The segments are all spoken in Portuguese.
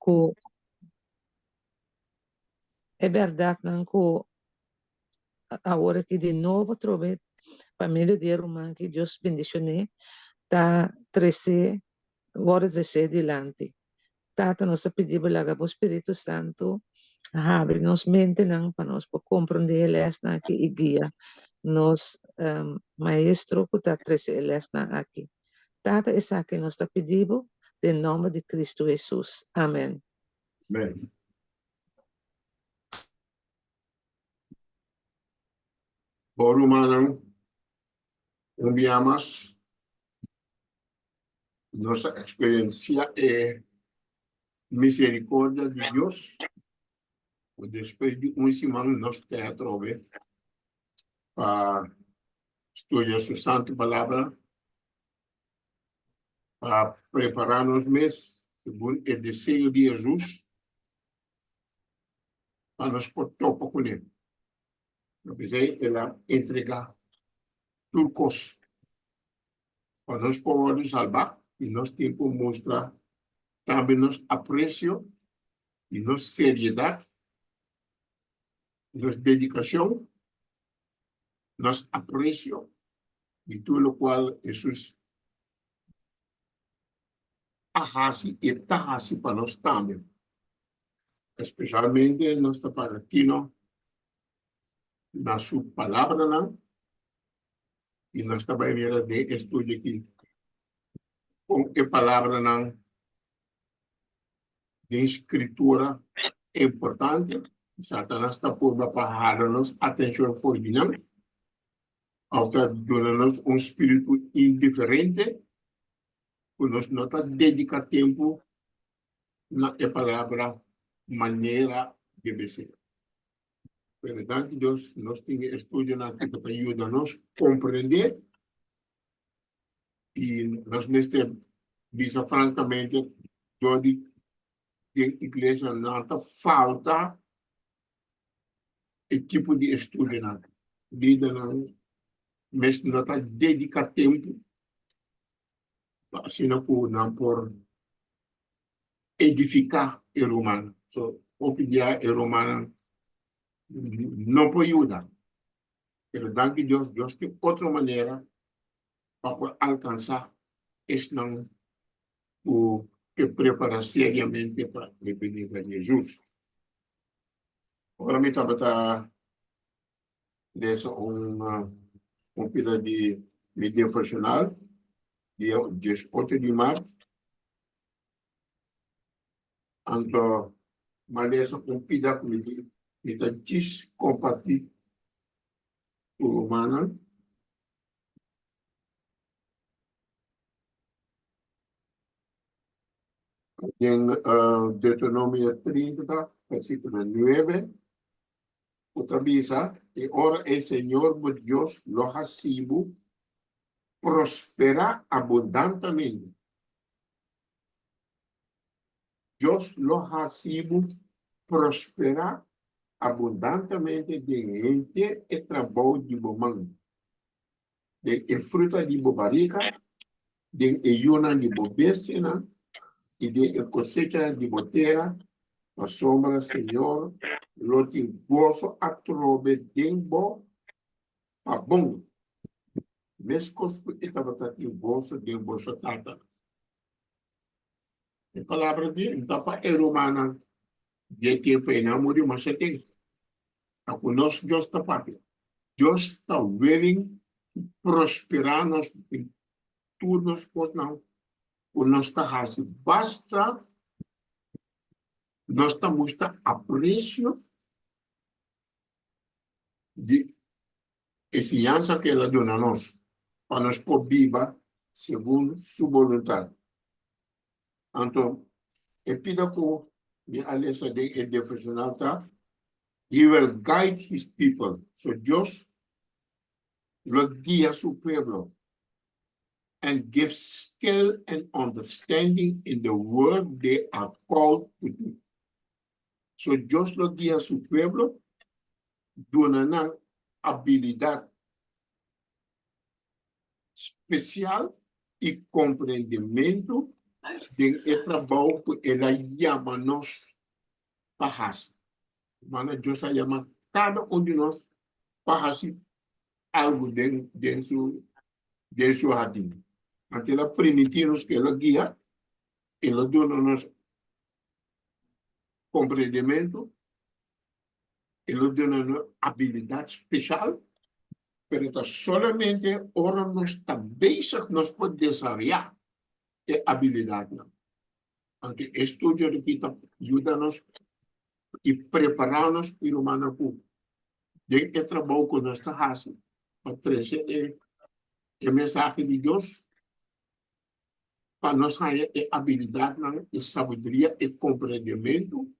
que é verdade não que agora que de novo trove família de irmã que Deus bendicionou tá crescer agora crescer adiante tata nós pedimos lá o Espírito Santo abre nos mente não para nós para compreender esta aqui e guia nos maestro que está crescer esta aqui tata essa que nós está pedindo em nome de Cristo Jesus amém. Amém. Por humano, enviamos nossa experiência é misericórdia de Deus. Depois de semana, nós temos para estudar sua santa palavra, para preparar-nos mês, segundo o desejo de Jesus, para nós poder topar com ele. Não precisa ela entregar tudo para nós podermos salvar e nós temos que mostrar também nosso apreço e nossa seriedade, nossa dedicação, nosso apreço de tudo o qual Jesus arrasa e tarrasa para nós também. Especialmente nosso palatino, na sua palavra, não? E nós também vamos de estudo aqui com a palavra não de escritura é importante. Satanás está por para-nos atenção formal, está dando-nos espírito indiferente, por nós não está dedicar tempo na palavra maneira de ser. Verdade, Deus, nós temos estudo aqui para ajudar-nos a compreender e nós neste visa francamente toda a igreja não falta e tipo de estudo não. Vida não, mas não está dedicar tempo assim não por edificar o humano. So, o dia o humano não pode ajudar. Pero danke Deus, Deus tem outra maneira para alcançar este não o que prepara seriamente para a venida de Jesus. Agora me estava dessa um pedido de mídia profissional dia 18 de março. Então, mas essa um pedido que me está compartilhando o humano. En Deuteronomio 30, versículo 9, utiliza, y ahora el Señor Dios los ha sido prospera abundantemente. Dios los ha sido prospera abundantemente de gente y trabajo de bomán, de fruta de bobarica, de ayuna de bobestina, y de cosecha de botera, a sombra, Senhor, lo que gozo a trove dembo a bom. Mescos que estava aqui gozo dembo tata. A palavra de então para a romana de tempo em amor mas tem. A conosco Deus está parte. Deus está willing prosperar nos em tudo nos pos não. O nosso está basta nós estamos apreço de ensinança que ela deu a nós, para nós poder viver segundo sua vontade. Então, eu pido que a aliança de profissional tá, he will guide his people. So Deus lo guia su pueblo and give skill and understanding in the work they are called to do. So Deus lo guia su pueblo, dando habilidade especial e compreendimento de trabalho que ela chama nós pahas. Mana Deus chama cada de nós pahas algo dentro seu jardim. Até ela permitir-nos que ela guia, ela dá-nos compreendimento, ela dá-nos habilidade especial, pero solamente ora nós também nós podemos desenvolver a habilidade. Porque estudo de que ajuda-nos e preparar-nos para o humano. De que trabalho que nós estamos fazendo, para trazer a mensagem de Deus, para nós ter a habilidade, a sabedoria e compreendimento,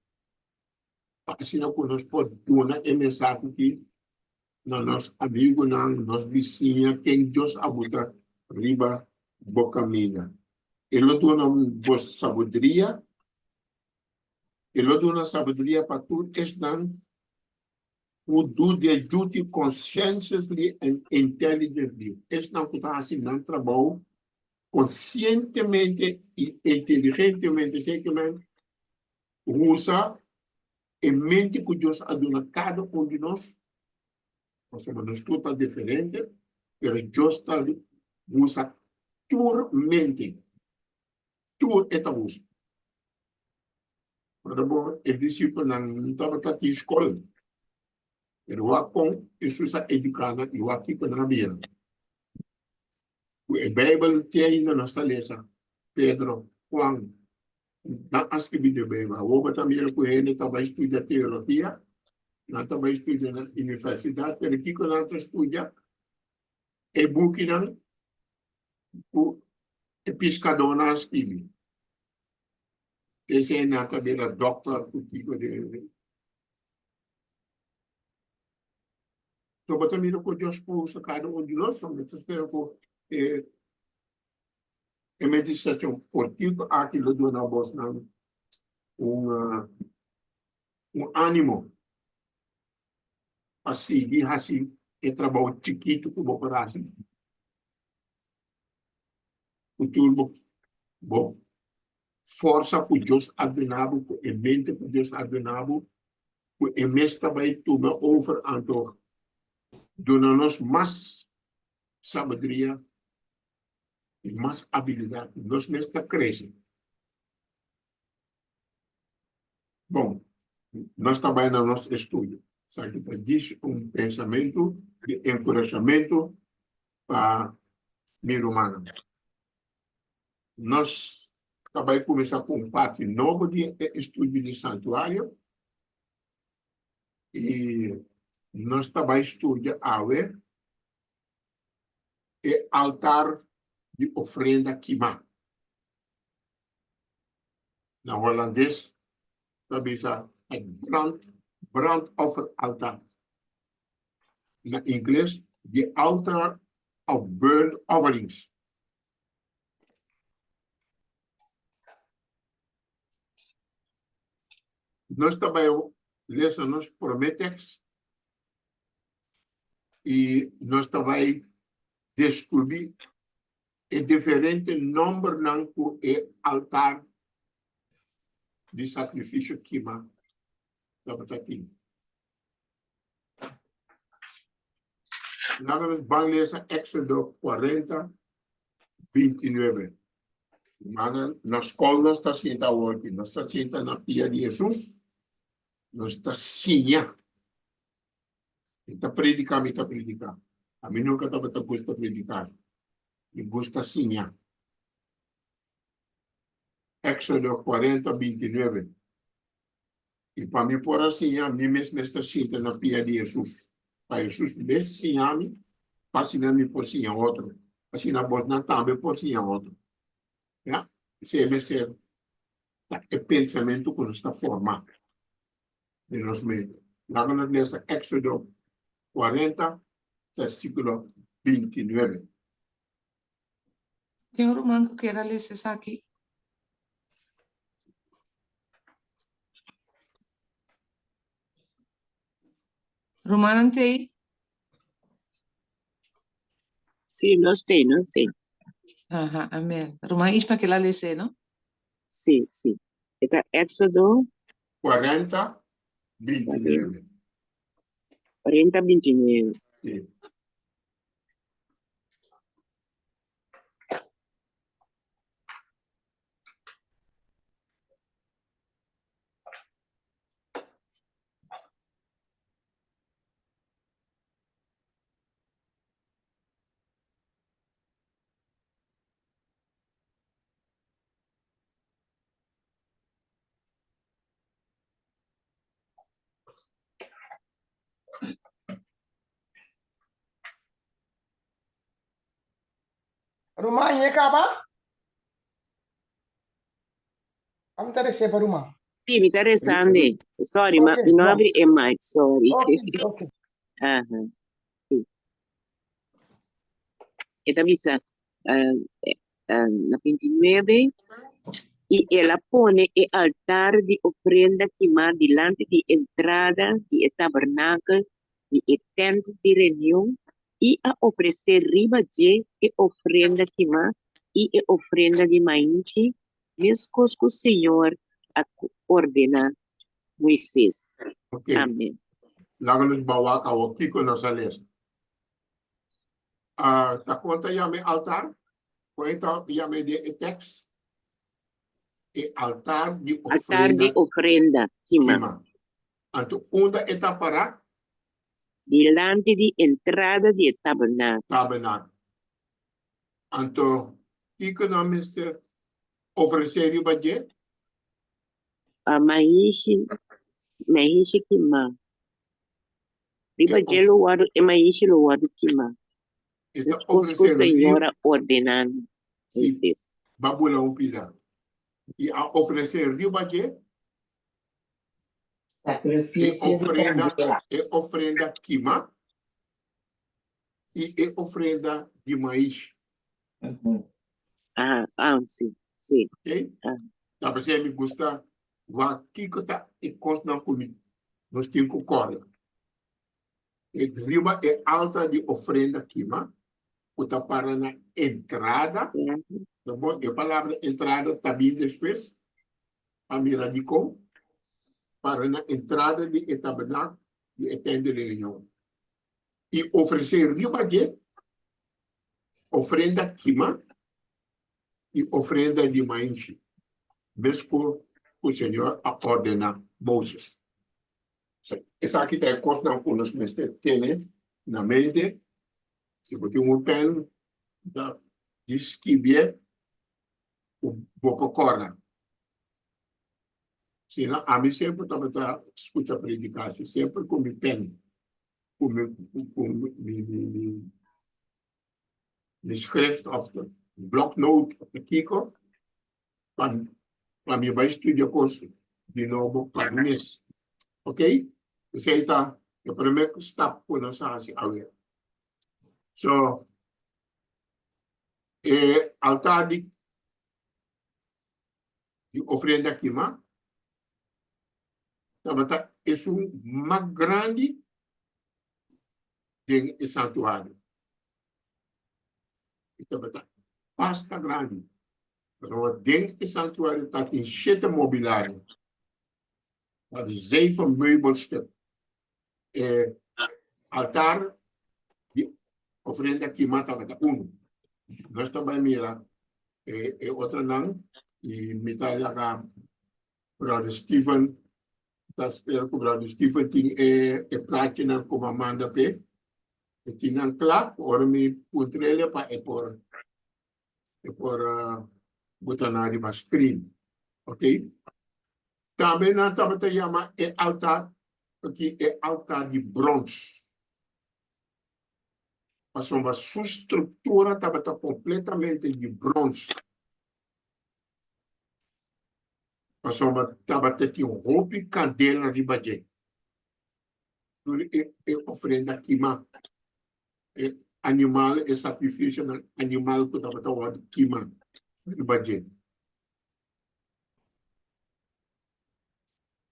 para assim que nós podemos dar a mensagem que nossos amigos, nossos vizinhos, quem Deus abuta riba boca mina. Ele dá uma sabedoria, ele dá uma sabedoria para tudo que estão who do their duty conscientiously and intelligently. Es não está assim, não trabalho conscientemente e inteligentemente, sei que man usa a mente que Deus ha dado a cada de nós, nós tudo diferente, mas Deus usa tua mente, tua usa. Por exemplo, o discípulo não estava na escola, ele vai com Jesus a educar e vai aqui com a Bíblia. A Bíblia tem na nossa letra, Pedro, Juan, na escrever a Bíblia. O também com ele estava estudando teologia, não estava estudando na universidade, mas aqui quando nós estudamos, é book não, o pescador na escrever. Esse é na também a doctor, o tipo de. Então, também com Deus por cada de nós, somos espero que a meditação portiva aquilo do na voz não ânimo a seguir assim e trabalho chiquito que vou para assim o turbo bom força que Deus abençoado com a mente que Deus abençoado com a mente também toma over anto dona-nos mais sabedoria e mais habilidade nós nesta cresce bom nós também no nosso estudo sabe que diz pensamento de encorajamento para ser humano. Nós também começamos com parte nova de estudo de santuário e nós também estudamos e altar de ofrenda queimada. Na holandês, também é brand offer altar. Na inglês, the altar of burnt offerings. Nós também lemos Prometeus e nós também descobrimos o diferente número de altar de sacrifício queimado. Estamos aqui. Nós vamos ler Éxodo 40, 29. Na escola nós estamos sentados hoje, nós estamos sentados na pia de Jesus, nós estamos sinha. Está predicando, está predicando. A mim nunca estava gosto de predicar. Eu gosto sinha. Éxodo 40, 29. E para mim, por assim, a mim mesmo está sentado na pia de Jesus. Para Jesus, desse sinha-me, para sinha-me por sinha outro. Assim, na borda também por sinha outro. Esse é o pensamento que está formado de nós mesmos. Lá nós lemos Éxodo 40, versículo 29. Tem um romano que queira ler isso aqui. Romano tem aí? Sì, lo sei, non sei. Ajá, amén. Romano, ¿es para que la lese, no? Sì, sì. Está Éxodo 40, 29. 40:29. Sì. Rumah ini kah apa? Kamu tadi siapa rumah? Sì, mi interessante. Sorry, ma Ok, mi non no. apri il mic, sorry. Ok, ok. Ah, sì. E da vista la 29 y ella pone el altar de ofrenda quemada delante de entrada de el tabernáculo de el tent de reunión y a ofrecer riba de ofrenda quemada y ofrenda de maíz, miscos que el Señor ordena Moisés. Ok. Amén. Lago nos bawa ka o kiko no sales. Ta conta yame altar. Conta yame de text. E altar de Altar de ofrenda ofrenda quemada queima. Anto unda etapara delante de entrada de tabernáculo. tabernáculo. Anto kiko no mister oferecer o budget. A maíz quemado. Riba de loado e maíz loado queimado. Eta As coisas que o oferecer Senhor rio. ordenando. Si babula um pila. E a oferecer rio budget. Sacrifício E ofrenda queima e ofrenda de maíz. Sim, sim. Ok? Tá para me gusta va kiko ta e cosna comigo. Nós temos que correr. E riba é alta de ofrenda queima. O tá para na entrada. Tá bom? A palavra entrada também depois. A mira de com. Para na entrada de tabernáculo e etende reunião. E oferecer riba de ofrenda queima e ofrenda de maíz. Mesmo o Senhor a ordena Moses. Essa aqui tem costa com os mestres tem na mente. Se você um pen da descrever o boco corna. Se não, a mim sempre estava escuta predicar, sempre com o pen, com o schrift of the block note de Kiko, para mim vai estudar curso de novo para mês. Ok? Você está o primeiro step por nós assim agora. So, altar de ofrenda queima, tabata é mais grande do que o santuário. Tabata basta grande. Pero dentro do santuário está tem 7 mobiliário. Há 7 meubels. Altar de ofrenda queima tabata 1. Nós também mira outra não e metade da brother Stephen. Espero que o brother Stephen tenha platina como Amanda P. E tinha um clap, ora me putrele para por botar na de screen. Ok? Também na tabata chama altar, aqui é altar de bronze. Mas uma sua estrutura tabata completamente de bronze. Mas uma tabata tinha roupa e candela de bagé. É ofrenda queima. Animal é sacrifício animal que tabata o queima de bagé.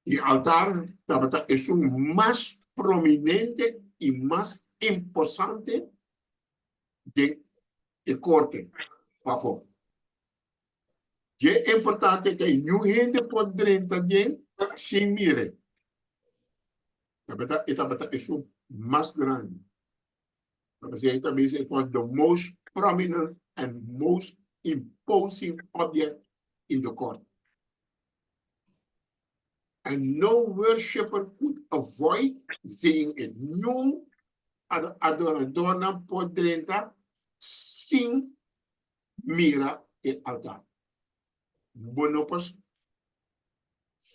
E altar tabata é o mais prominente e mais imposante de corte. Por favor. É importante que não gente pode drentar sem mire. Ita isso mais grande. Ita também é the most prominent and most imposing object in the court. And no worshipper could avoid saying it. No adorador pode drentar sem mira e altar. Bonopos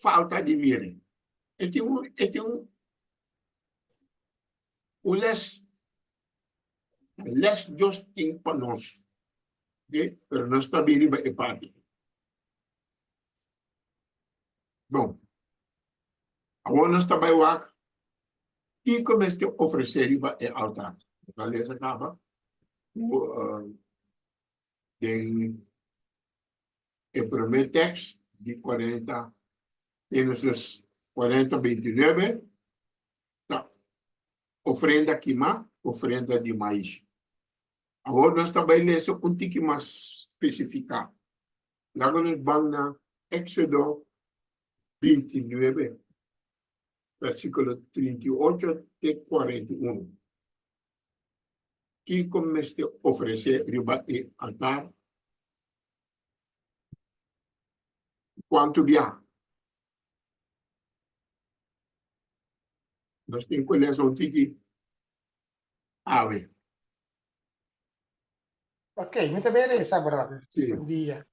falta de mira. É um less just thing para nós. Okay? Pero nós também é parte. Bom, agora nós também vamos e começa a oferecer é altar. A lei acaba em primeiro texto de 40, Gênesis 40, 29, tá. Ofrenda queimar, ofrenda de maíz. Agora nós também lemos um pouquinho mais especificado. Lá nós vamos na Éxodo 29, versículo 38 até 41. Que começa a oferecer riba e altar. Quanto dia? Nós temos que ler um tiki. Ave. Ok, muito bem, essa, brother. Sim. Bom dia.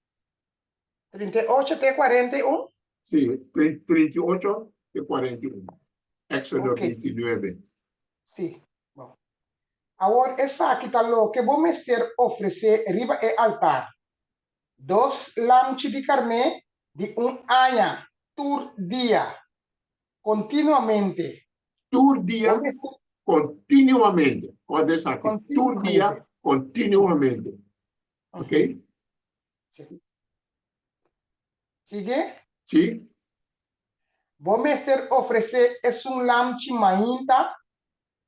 38 até 41? Sim, 38 e 41. Éxodo Ok. 29. Sim. Bom. Agora, essa aqui está louco. Que vou mestre oferecer riba e altar. 2 lamchi de carne de anha, tur dia, continuamente. Tur dia, Vou mestre continuamente. Pode ser aqui. Tur continuamente. dia, continuamente. Ok? Sim. Sigue? Sim? Vou mestre oferecer es um lamchi mainta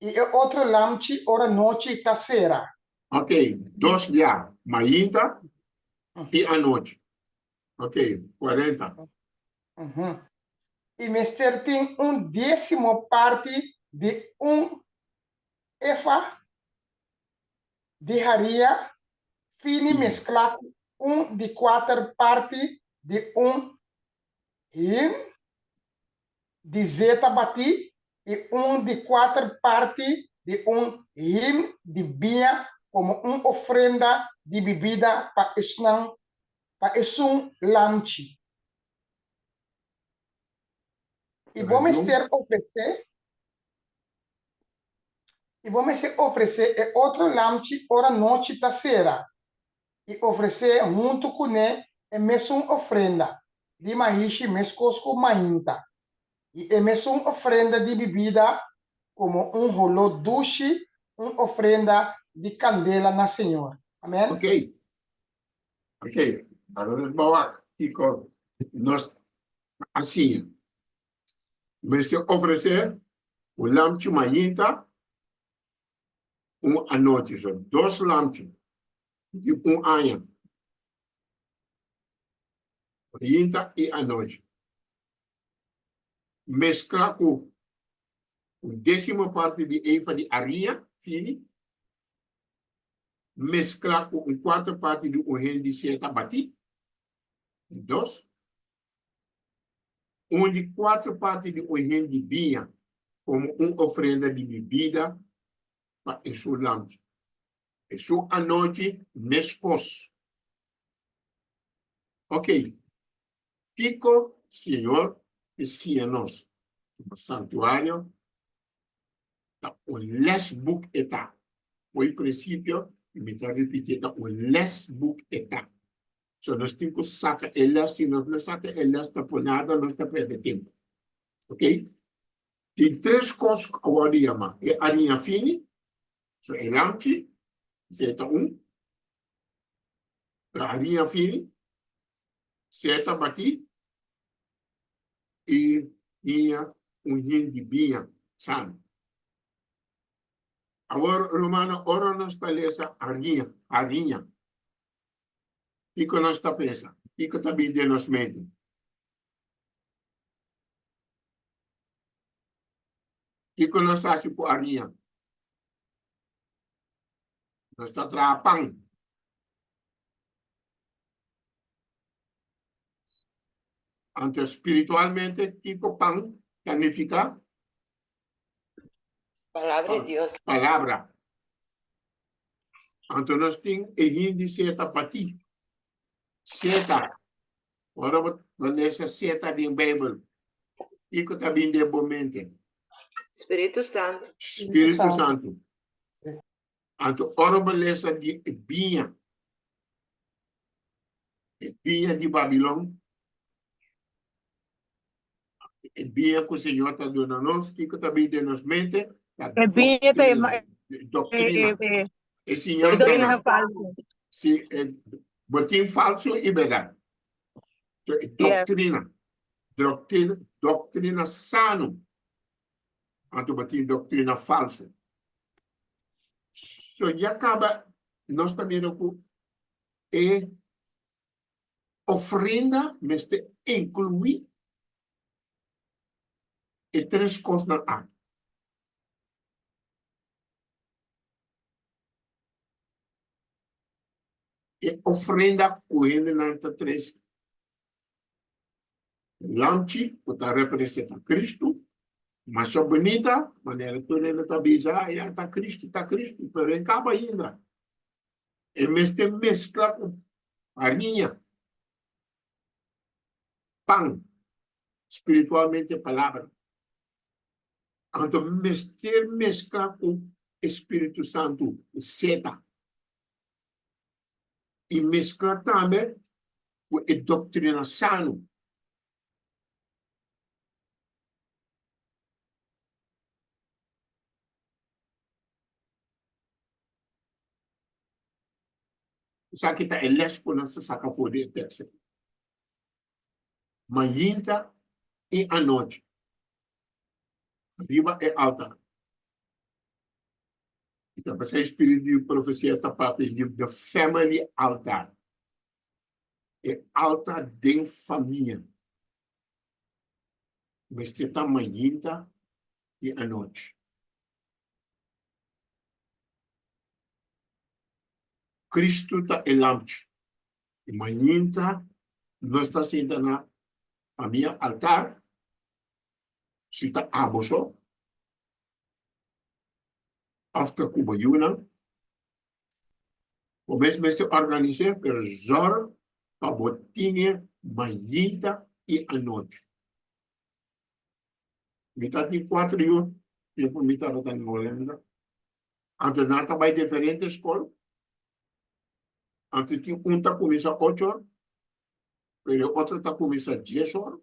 e outro lamchi ora noite e sera. Ok. 2 dias, manhã e à noite. Ok. 40. Uhum. E mestre tem 1/10 parte de efa de haria fini mesclado 1/4 parte de hin de zeta bati e 1/4 parte de hin de bia como ofrenda de bebida para esum lanche. E vamos ter oferecer outro lanche ora noite da sera e oferecer junto com ele a mesma ofrenda de maíz mescosco mainta e a mesma ofrenda de bebida como rolo doce, ofrenda de candela na Senhor. Amém? Ok. Ok. Agora nós vamos aqui com nós assim. Mas oferecer o lampe manhã à noite. 2 lampes de anha. Manhã e à noite. Mesclar com a 10ª parte de eva de areia, fini. Mesclar com a 4 parte de de seta bati. 2. 4 parte de de vinha, como uma ofrenda de bebida para o lampe. Isso à noite, mescos. Ok. Pico, Senhor, e cienos. O santuário, o lesbook está. O princípio, me está repetindo, o lesbook está. So, nós temos que sacar ele, se nós não sacar ele, está por nada, nós está perdendo tempo. Ok? Tem 3 coisas que eu vou chamar. É a linha fine, so, é lampe, Z1. A linha fine, Z bati, e linha, de binha, sabe? Agora, Romano, ora nós está lesa a linha. E que nós está pensando? Fica também de nos mente. Fica nós acha por arinha. Nós está trapang. Ante espiritualmente, tipo pang, significa Palabra de Dios. palavra. Ante nós tem e hindi seta pati. Seta. Ora, você seta de Bible. Fica também de bom mente. Espíritu Santo. Espírito Santo. Anto ora beleza de Ebinha. Ebinha de Babilão. Ebinha que o Senhor está dando a nós, fica também de nos mente. Ebinha Doutrina. Esse doutrina não. falsa. Se botim falso e verdade. Doutrina. Doutrina sano. Anto botim doutrina falsa. So, e acaba, nós também é ofrenda, mas te inclui e três coisas na água. E ofrenda correndo na três. Lamchi, que representa Cristo, mas só bonita, maneira toda ela está bizarra, está Cristo, mas acaba ainda. E mesmo mescla com farinha, pão, espiritualmente palavra. Então, mescla com Espírito Santo, seta. E mescla também com a doutrina sano. Isso aqui está elésco nessa saca fora de texto. Manhã e à noite. Riba e alta. Então, você espírito de profecia está para pedir the family altar. É altar de família. Mas está manhã e à noite. Cristo está elante. E manhã nós está sentando na família altar. Se está aboso. After Cuba Yuna. O mesmo este organizar per zor para botinha manhã e à noite. Metade de 4 horas, tempo metade está em Holanda. Antes nada vai diferente escola. Antes tinha está começando 8 horas, pero outra está começando 10 horas,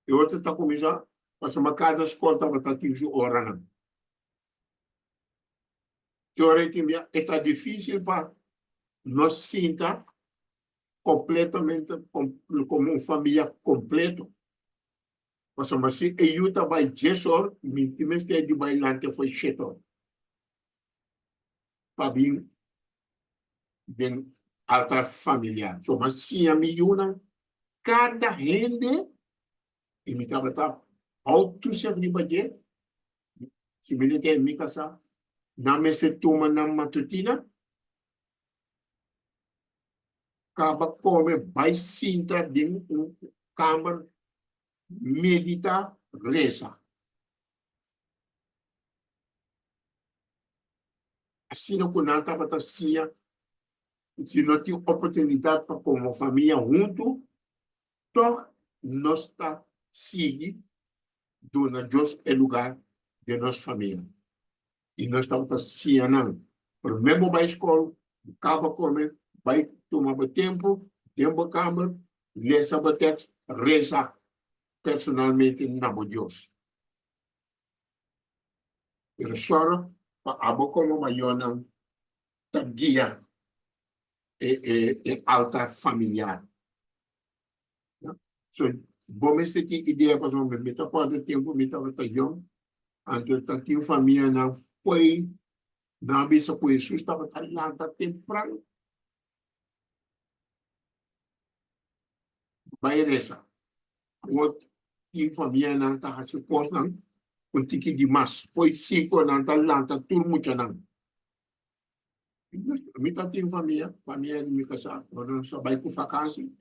e outra está começando, mas cada escola está 15 horas. Teoricamente, está difícil para nós sentar completamente como uma família completa. Mas se eu vai 10 horas, mas de bailante foi 7 horas. Para vir de alta familiar. Mas se a minha cada rende, e me estava auto se abrir, se me tem me casa, na me se toma na matutina, acaba come vai sinta de câmara, medita, reza. Assim não conata para se não tem oportunidade para como família junto, então nós está seguindo dona Deus é lugar de nossa família. E nós estamos assinando. Por mesmo vai escola, acaba comer, vai tomar tempo câmara, ler o texto, reza personalmente na Deus. E só para abo como maior guia e alta familiar. So, bom, esse tem ideia para o meu, meta pode tempo, meta batalhão, então tem família não foi, não bisa foi susta batalhão tá temprano. Vai resa. Wat team família nang ta suppose nang kung tiki di mas. Foi 5 nang talanta tur mucha nang. Mita team família mi casa. Orang sabay ko vakansie.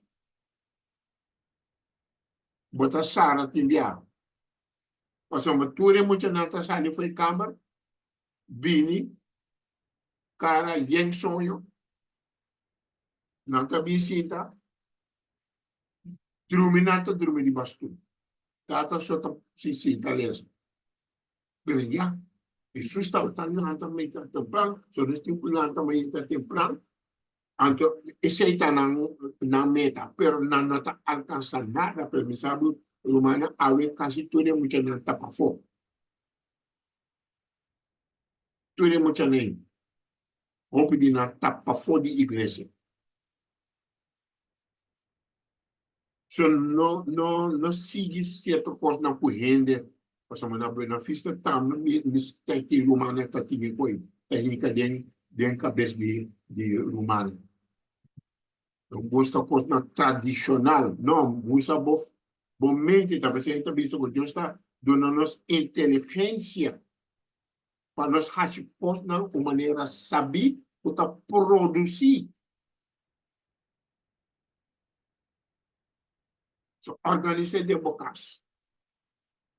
Bota Sara timbia. Paso mature mucha nata sani foi kamar. Bini. Cara yang sonho. Nanta bisita. Druminata drumi di bastu. Tata sota sisita lesa. Pero ya. Isso está nanta meita temprano. So destipo nanta meita temprano. Anto aceita na meta. Pero nanta alcança nada. Permissável. Rumana awe kasi ture mucha nanta pa fo. Ture mucha nem. Hope di nanta pa fo di iglesia. So no sigue certo coisa na corrente, porque na vista tam mistake rumana tá tinha coi, técnica den cabeça de rumana. Então gosta coisa na tradicional, não, muita bom mente tá presente visto que Deus está dando-nos inteligência para nós fazer coisa na maneira saber para produzir. So, organize de bocas.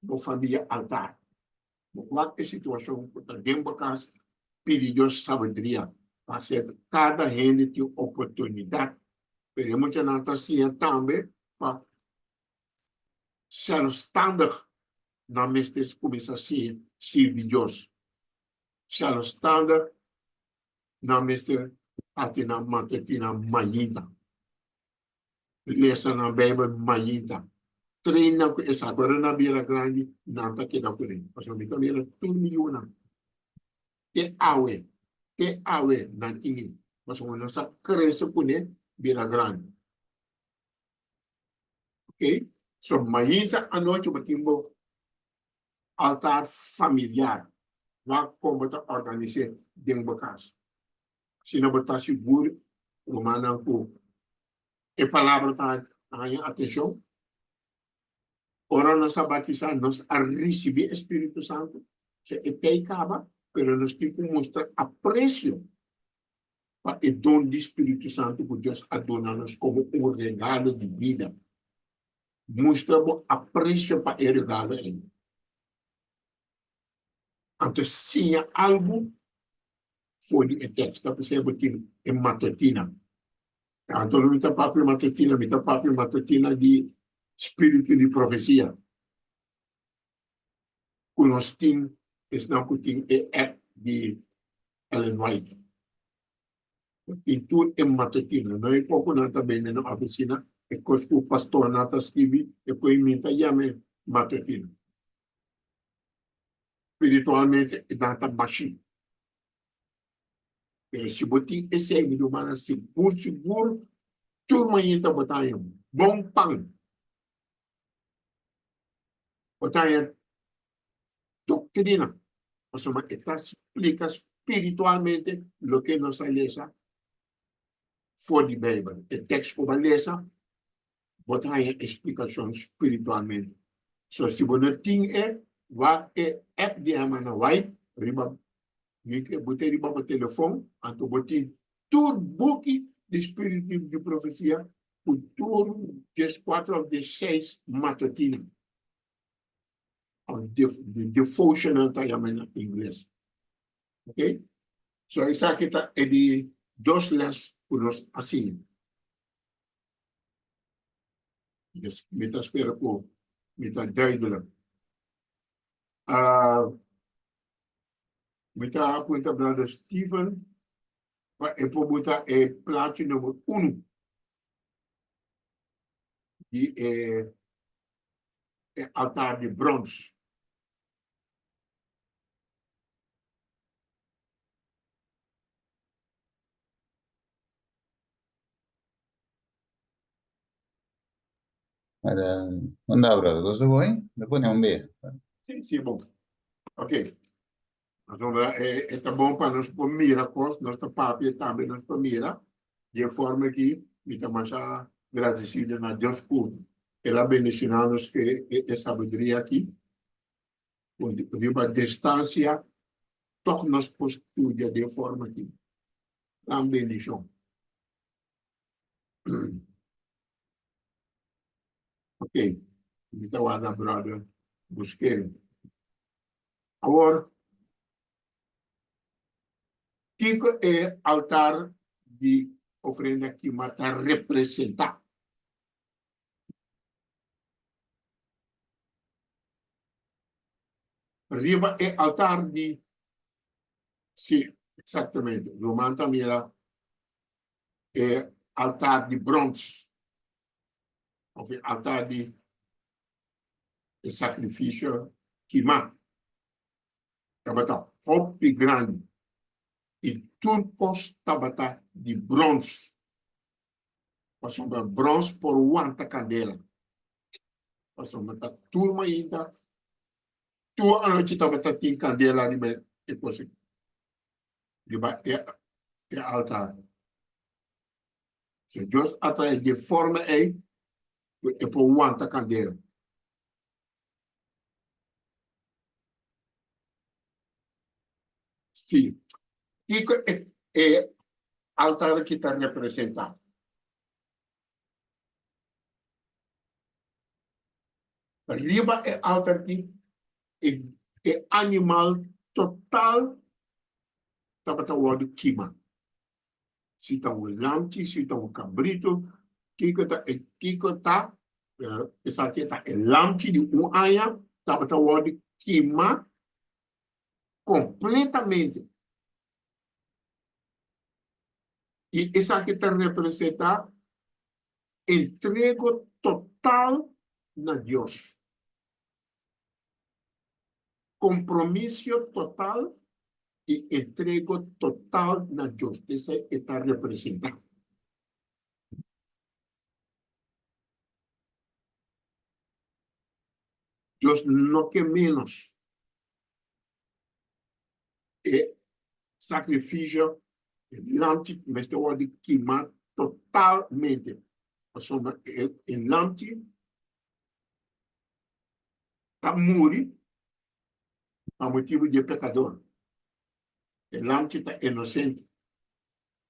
Bo família altar. Bo qualquer situação que está dentro de bocas, pedir Deus sabedoria. Para ser cada gente tem oportunidade. Pero muita natação também para zelfstandig na mestres começar a servir Deus. Zelfstandig na mestre atina matutina mayinta. Lesa na Bijbel mayinta. Treina ko esa agora na bira grande nanta que dá por ele. Passo me camera 2 milhões. Te awe na tingi. Passo mo sa cresce por ele bira grande. Ok? So mayinta a noite batimbo altar familiar. Lá como tá organizar dentro da casa. Se não botar seguro, o manang ko e palavra tá atenção. Ora nós batizar, nós a receber Espírito Santo. Se é acaba, pero nós temos que mostrar apreço para o dom do Espírito Santo que Deus a dona-nos como regalo de vida. Mostramos apreço para o regalo. Então, se há algo, foi de texto, para você botar em matutina. Então, não está papel matutina de espírito de profecia. Que nós temos, não que tem app de Ellen White. Tem tudo em matutina. Não é pouco não também na oficina. É coisa que o pastor Nata escreve, é que ele chama matutina. Espiritualmente, é data baixinha. Mas se você esse é de humana, seguro, turma ainda botar bom pão. Botar doutrina. O sea, esta explica espiritualmente lo que nos lesa for the Bible. El texto que lesa, botar explicação espiritualmente. So, se você tem wat app de amana white, riba, botar riba o telefone, anto botar tur book de espírito de profecia, por tur 4 ou 6 matutina. The devotional time in English. Okay? So, isa kita di 2 les unos así. Yes, mita espera po, mita duidelijk. Mita apunta brother Stephen, e po buta plaatje nummer 1. Die altaar de bronze. Non avrò, cosa vuoi? Dopo ne ho un bene. Sì, bom. Ok. Allora, è bom para nós mira, nós papi também nós mira, de forma que, mi tamasa agradecido a Deus por ela bendicionar-nos que é sabedoria aqui. Por a distância, todos nós postura de forma aqui. Uma bendição. Ok. Então, a brother busquei. Agora, que é altar de ofrenda que mata representar? Riba é altar de... Sim, exatamente. Romano também era altar de bronze. Ou altar de sacrifício queimar. Tabata hobby grande. E turcos tabata de bronze. Passou para bronze por uma candela. Passou para turma ainda. Tu a noite tabata tem candela ali, mas é possível. É altar. Se Deus atrai de forma é por uma candela. Sim. E é altar que está representado. Riba é altar que é animal total tabata word kima. Se está um lamte, se está um cabrito, kiko tá, essa aqui tá é lamte de aya, tabata word kima completamente. E essa aqui está representa entrego total na Deus. Compromisso total e entrego total na justiça está representado. Deus não quer menos. É sacrifício, lante, mas tem hora de queimar totalmente. O lante está morrendo a motivo de pecador. O lante está inocente.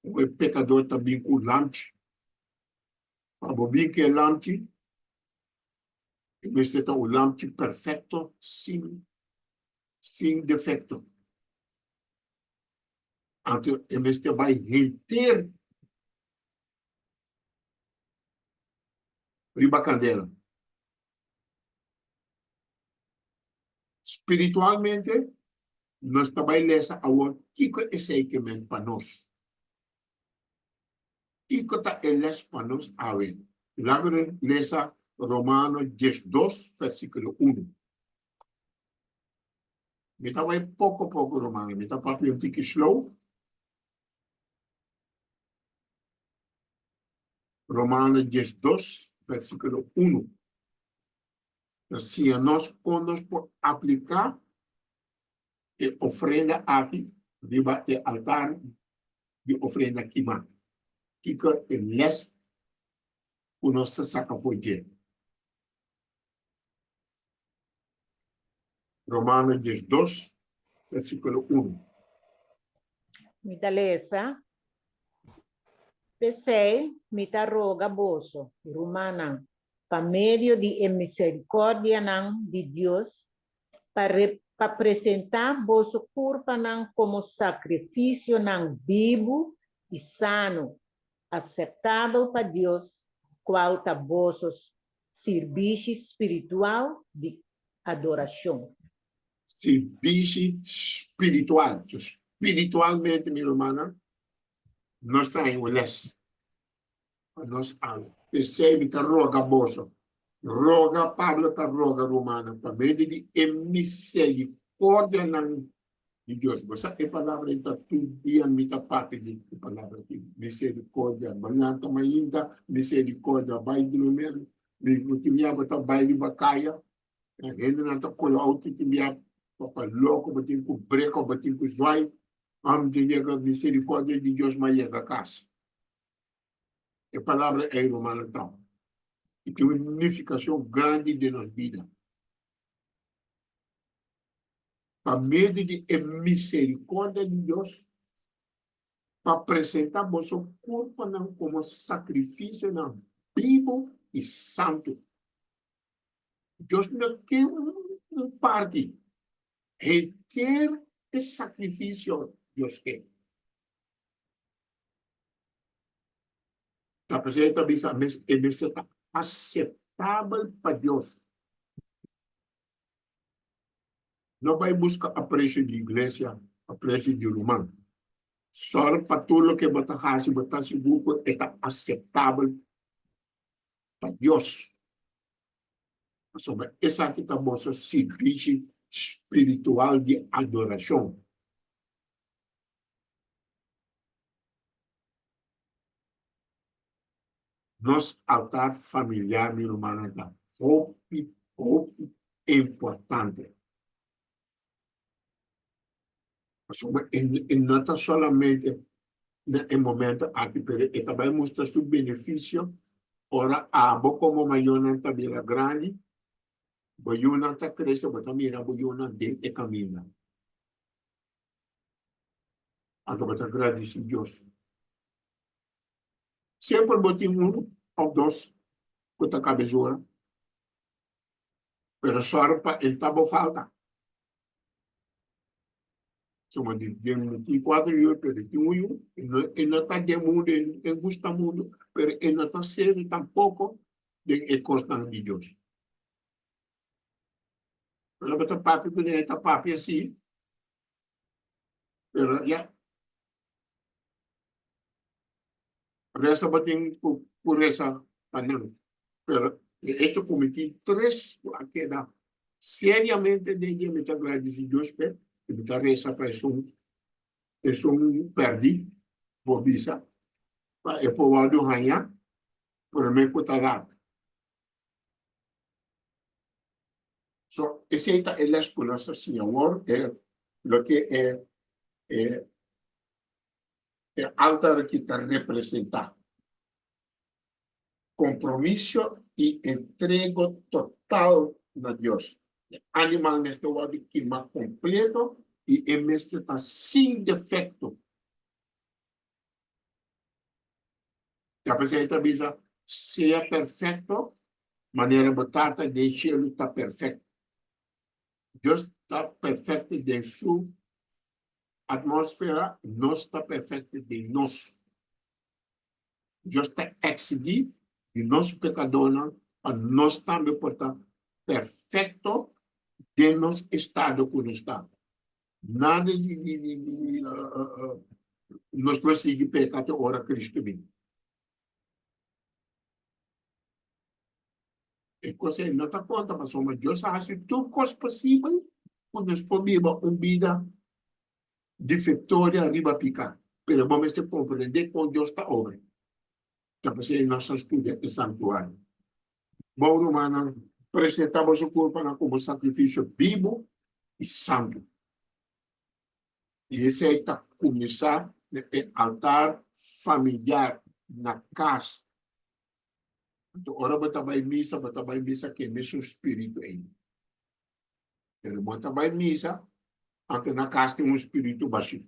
O pecador está vinculado. Para bem que o lante, este é o lante perfeito, sem defeito. Então, este vai render riba candela. Espiritualmente, nós também lesa o que é esse que men para nós. Que está eles para nós a ver. Lá lesa Romanos 12, versículo 1. Me está vai pouco Romano, me está para um tique slow. Romanos 12, versículo 1. Assim, nós podemos aplicar e ofrenda aqui, riba e altar de ofrenda queimada. Que é les o nosso sacrifício. Romanos 12, versículo 1. Mitalesa, pensei, mita roga boso, rumana, pa medio de misericórdia de Deus, para apresentar vosso corpo como sacrifício vivo e sano, aceitável para Deus, qual tá vossos serviço espiritual de adoração. Serviço espiritual. Espiritualmente, minha irmã, nós temos les. Nós percebe que roga bolso. Roga, Pablo tá roga romana, para meio de misericórdia de Deus. Você é palavra então tudo dia me tá parte de palavra aqui. Misericórdia, banana ainda misericórdia, vai do número, me tinha botar baile bacaia, ainda não tá colado tinha para louco, botin com breco, botin com joy, am de misericórdia de Deus mais a casa. A palavra é romana então. E tem uma unificação grande de nossa vida. Para meio de misericórdia de Deus, para apresentar vosso corpo não como sacrifício não vivo e santo. Deus não quer parte. Ele quer esse sacrifício. Deus quer. Está presente está aceitável para Deus. Não vai buscar apreço de igreja, apreço de humano. Só para tudo que você faz, você seguro que está aceitável para Deus. Sobre essa aqui está nosso serviço espiritual de adoração. Nosso altar familiar, meu irmão, está muito importante. E não está somente no momento aqui, mas também mostra seu benefício. Ora, a boca como maior não está bem grande, maior não está crescendo, mas também a maior não tem caminho. Então, você agradece a Deus. Sempre botem um ou dois com a cabeça, mas só para ele está boa falta. Somos de 24 anos, pero de um ele não está de mundo, ele gosta muito, mas ele não está sendo tampouco de constante de Deus. Pero betul papi punya eta papi assim, pero ya resa bating pureza panang, pero hecho cometí 3 queda seriamente de que me está agradecido Deus pe, me está resa para es un perdi bobisa, pa e po wado hanya, pero me kutagat. So, ese es el escuela Señor, lo que es el altar que te representa. Compromiso y entrego total a Dios. Animal en este lado que más completo y en este está sin defecto. La presidenta dice, sea perfecto, manera batata de cielo está perfecto. Dios está perfecto de su atmósfera, no está perfecto de nos. Dios está excedido de nosso pecador, a nós também portar perfeito de nosso estado como está. Nada de nós prosseguir pecar até a hora Cristo vem. E coisa não está conta, mas somos Deus faz tudo coisa possível para nós viver uma vida de vitória arriba picar. Pero vamos se compreender com Deus está obra. Está passando nossa estudo de santuário. Bom, romana, apresentamos o corpo como sacrifício vivo e santo. E esse aí está começar no altar familiar na casa. Então, ora, bota missa que é mesmo espírito aí. Ele bota missa, até na casa tem espírito baixo.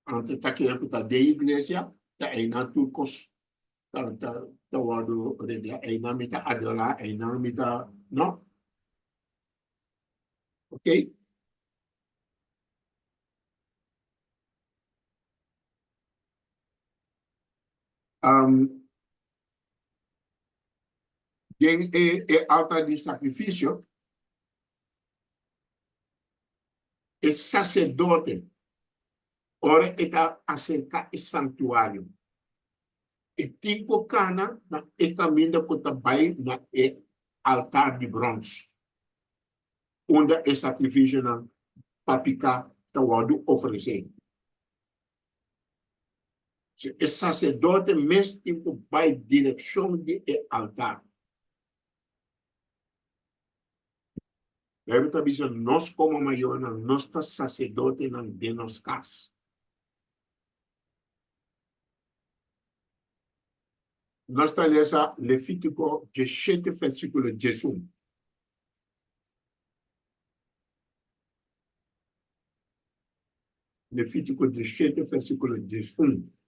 Antes está querendo estar da igreja, está aí na turcos. Tawado regla ay namin ta adala ay namin ta no. Okay? Yung altar de sacrifício, o sacerdote ora está acerca do santuário. E cinco cana na caminho que também na altar de bronze, onde o sacrifício na papica tawado oferecer. O sacerdote mesmo vai direção de altar. Deve também nós como maior nós sacerdote de nos casa. Nós estamos nessa Levítico 17, versículo 18. Levítico 17, versículo 18.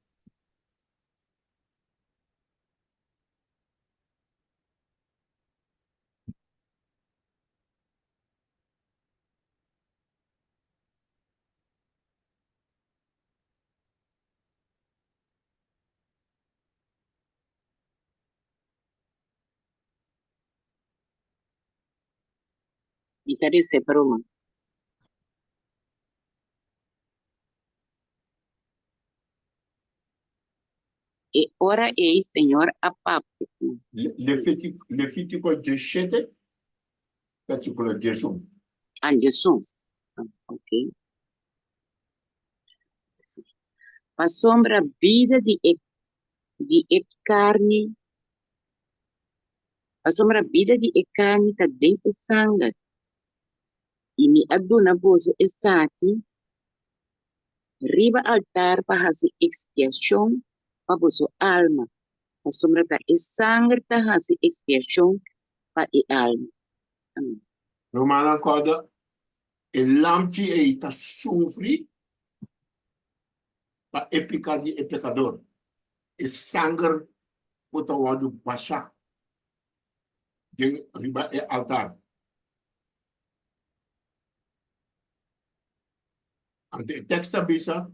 Itari se broma. E ora ei, Senhor, a papo. Levítico 17, versículo 18. Ah, Jesus. Ok. A sombra vida de carne. A sombra vida de carne tá dentro de sangue. E me aduna bozo esati. Riba altar para fazer expiação para bozo alma. A sombra tá sangue tá fazer expiação para a alma. Amém. Romana acorda, e lamti e ita sofre para e pecador. E sangue puta wadu basha. Den riba e altar. Ante texta bisa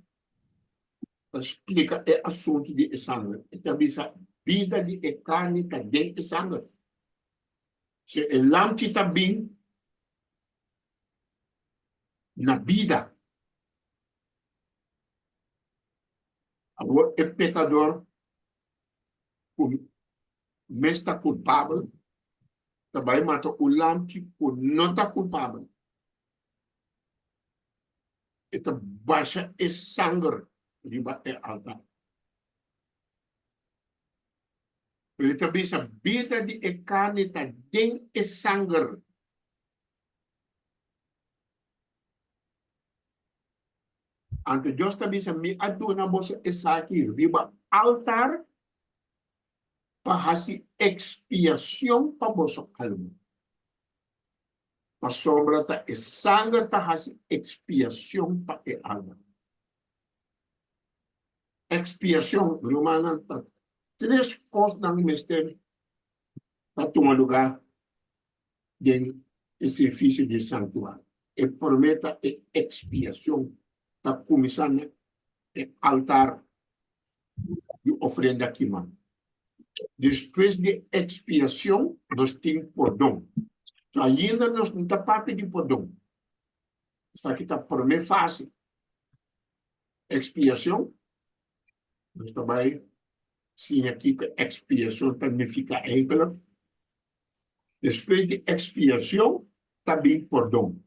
explica e assunto de sangue. Ita bisa vida de carne tá dentro de sangue. Se e lamti tá bem na vida. Agora é pecador, mas está culpável, também mata o lamte por não estar culpável. Então, baixa é sangue, riba é alta. Ele também sabe, vida de carne está dentro de sangue. Ante Deus também sabe, me aduna você essa aqui, riba altar, para fazer expiação para você alma. A sombra está e sangue está fazendo expiação para a alma. Expiação, romana, tá três coisas no mistério para tomar lugar em exercício de santuário. E prometa a expiação está começando o altar de oferenda queimada. Depois de expiação, nós temos perdão. Então, ainda nós não está parte de perdão. Isso aqui está primeiro fase. Expiação, nós também, sim, aqui que expiação também fica ampla. Depois de expiação, também perdão.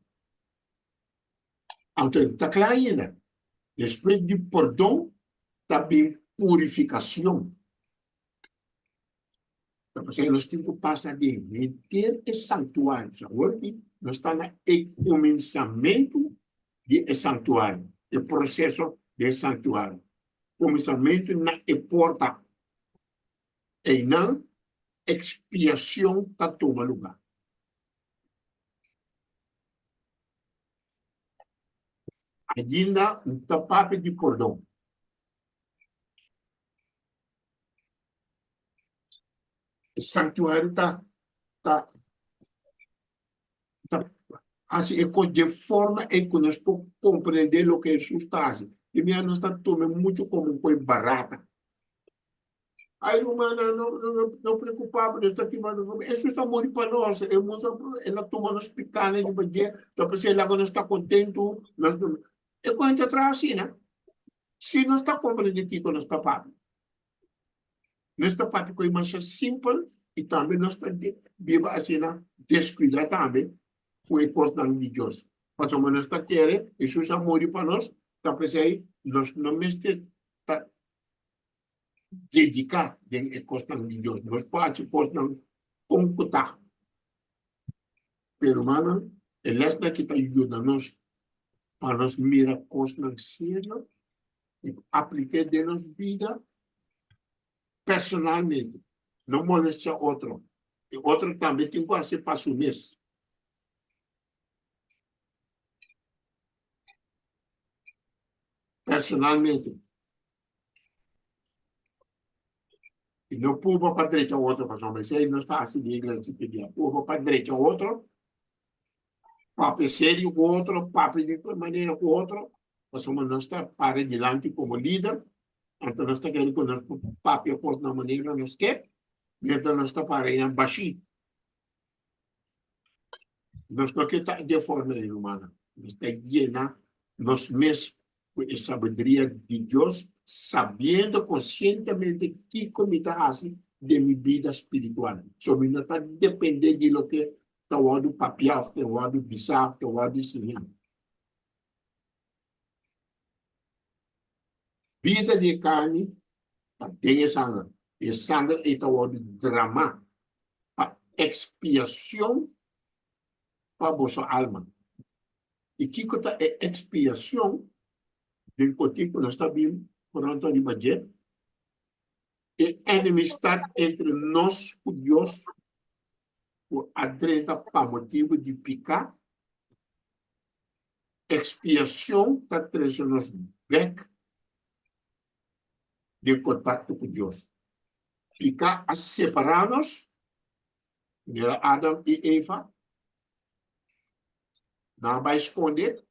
Então, está claro ainda. Depois de perdão, também purificação. Então, nós temos que passar de ter esse santuário. Agora, nós estamos no começamento do santuário, o processo do santuário. Começamento na porta. E não expiação está toma lugar. Ainda está parte de perdão. O santuário está assim, de forma em que nós podemos compreender o que Jesus está fazendo. E minha nós está tomando muito como coisa barata. Aí, humana, não preocupava, isso aqui, mas Jesus está morrendo para nós. Ela toma nos picanes de badia, então, se ela não está contente, nós não. E quando entra atrás, assim, né? Se não está compreendendo que nós está parte. Nesta parte, coisa mais simples, e também nós está viva assim, descuidar também. O coisa de Deus. Mas o menos está querendo, Jesus já morreu para nós, está pensando, nós não mestre dedicar a coisa de Deus. Nós podemos computar. Pero, mano, ele está que está ajudando-nos para nós mirar coisas sérias e aplicar de nossa vida personalmente. não molesta outro. E outro também tem que ser para o mês. Personalmente. E não pula para a direita o outro, mas ele não está assim de igreja, pula para a direita o outro, papo sério o outro, papo de maneira o outro, mas não está para diante como líder, então não está querendo que nós papo após na maneira nos que, então não está para ir baixinho. Nós não queremos de forma humana, nós está llena, nós mesmos, com a sabedoria de Deus, sabendo conscientemente que como está assim, de minha vida espiritual. Sobre não está dependendo de lo que está o papel, está o bizarro, está o cinema. Vida de carne, tem sangue. E sangue está o drama, a expiação para a vossa alma. E que é expiação, de que nós estamos vendo, pronto, de budget, e enemistade entre nós e Deus, por adrenta para motivo de picar, expiação está trazendo nos back de contato com Deus. Picar a separar-nos, era Adam e Eva, não vai esconder,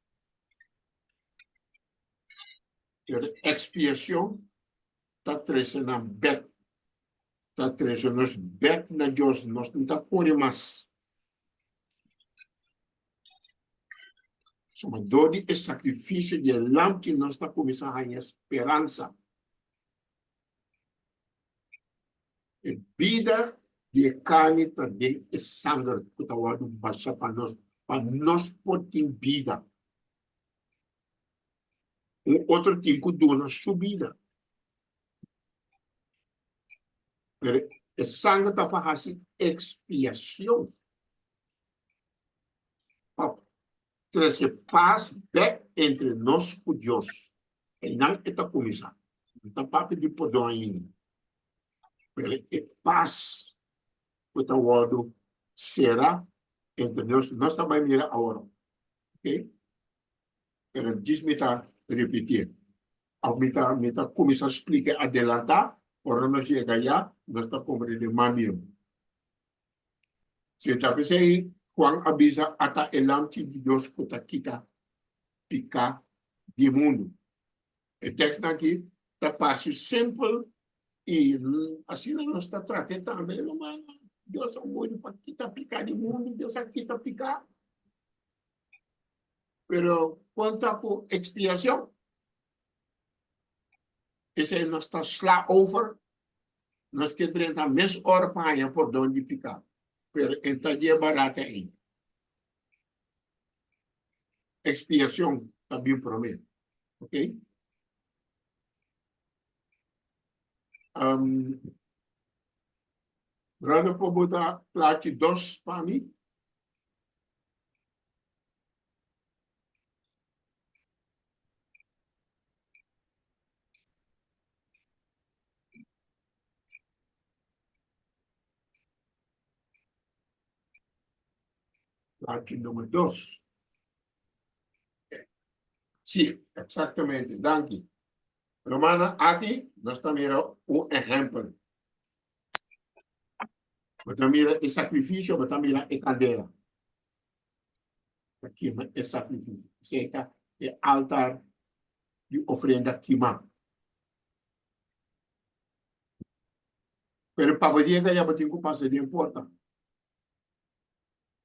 expiação está trazendo back, está trazendo nos back na Deus, nós não está por mais. Soma dor de sacrifício de lamp que nós está começando a esperança. E vida de carne também é sangue que está baixar para nós poder vida. Outro tipo de uma subida. O sangue está para fazer expiação. Para trazer paz entre nós e Deus. E não está começando. Não está para pedir perdão ainda. É paz que está o será entre nós. Nós também mira agora. Ok? Pero diz-me repetir. Ao me começar a explicar, adelantar, ora nós chega já, nós está compreendendo mamilo. Se está pensando, quando avisa até elante de Deus que está quita, picar de mundo. O texto aqui está fácil, simples, e assim nós está tratando também, mas Deus é um molho para quitar picar de mundo, Deus aqui está picar. Pero quanto a expiação, esse aí nós está slá over, nós que treinar a mesma hora para ir por onde picar. Pero então dia barata aí. Expiação também promete, ok? Brother, por botar plate 2 para mim. Plate número 2. Sim, exatamente. Danke. Romana, aqui nós estamos um exemplo. Você mira o sacrifício, você mira a cadeira. Aqui é sacrifício. Seca é altar de oferenda queimada. Pero para poder ganhar, você tem que passar de porta.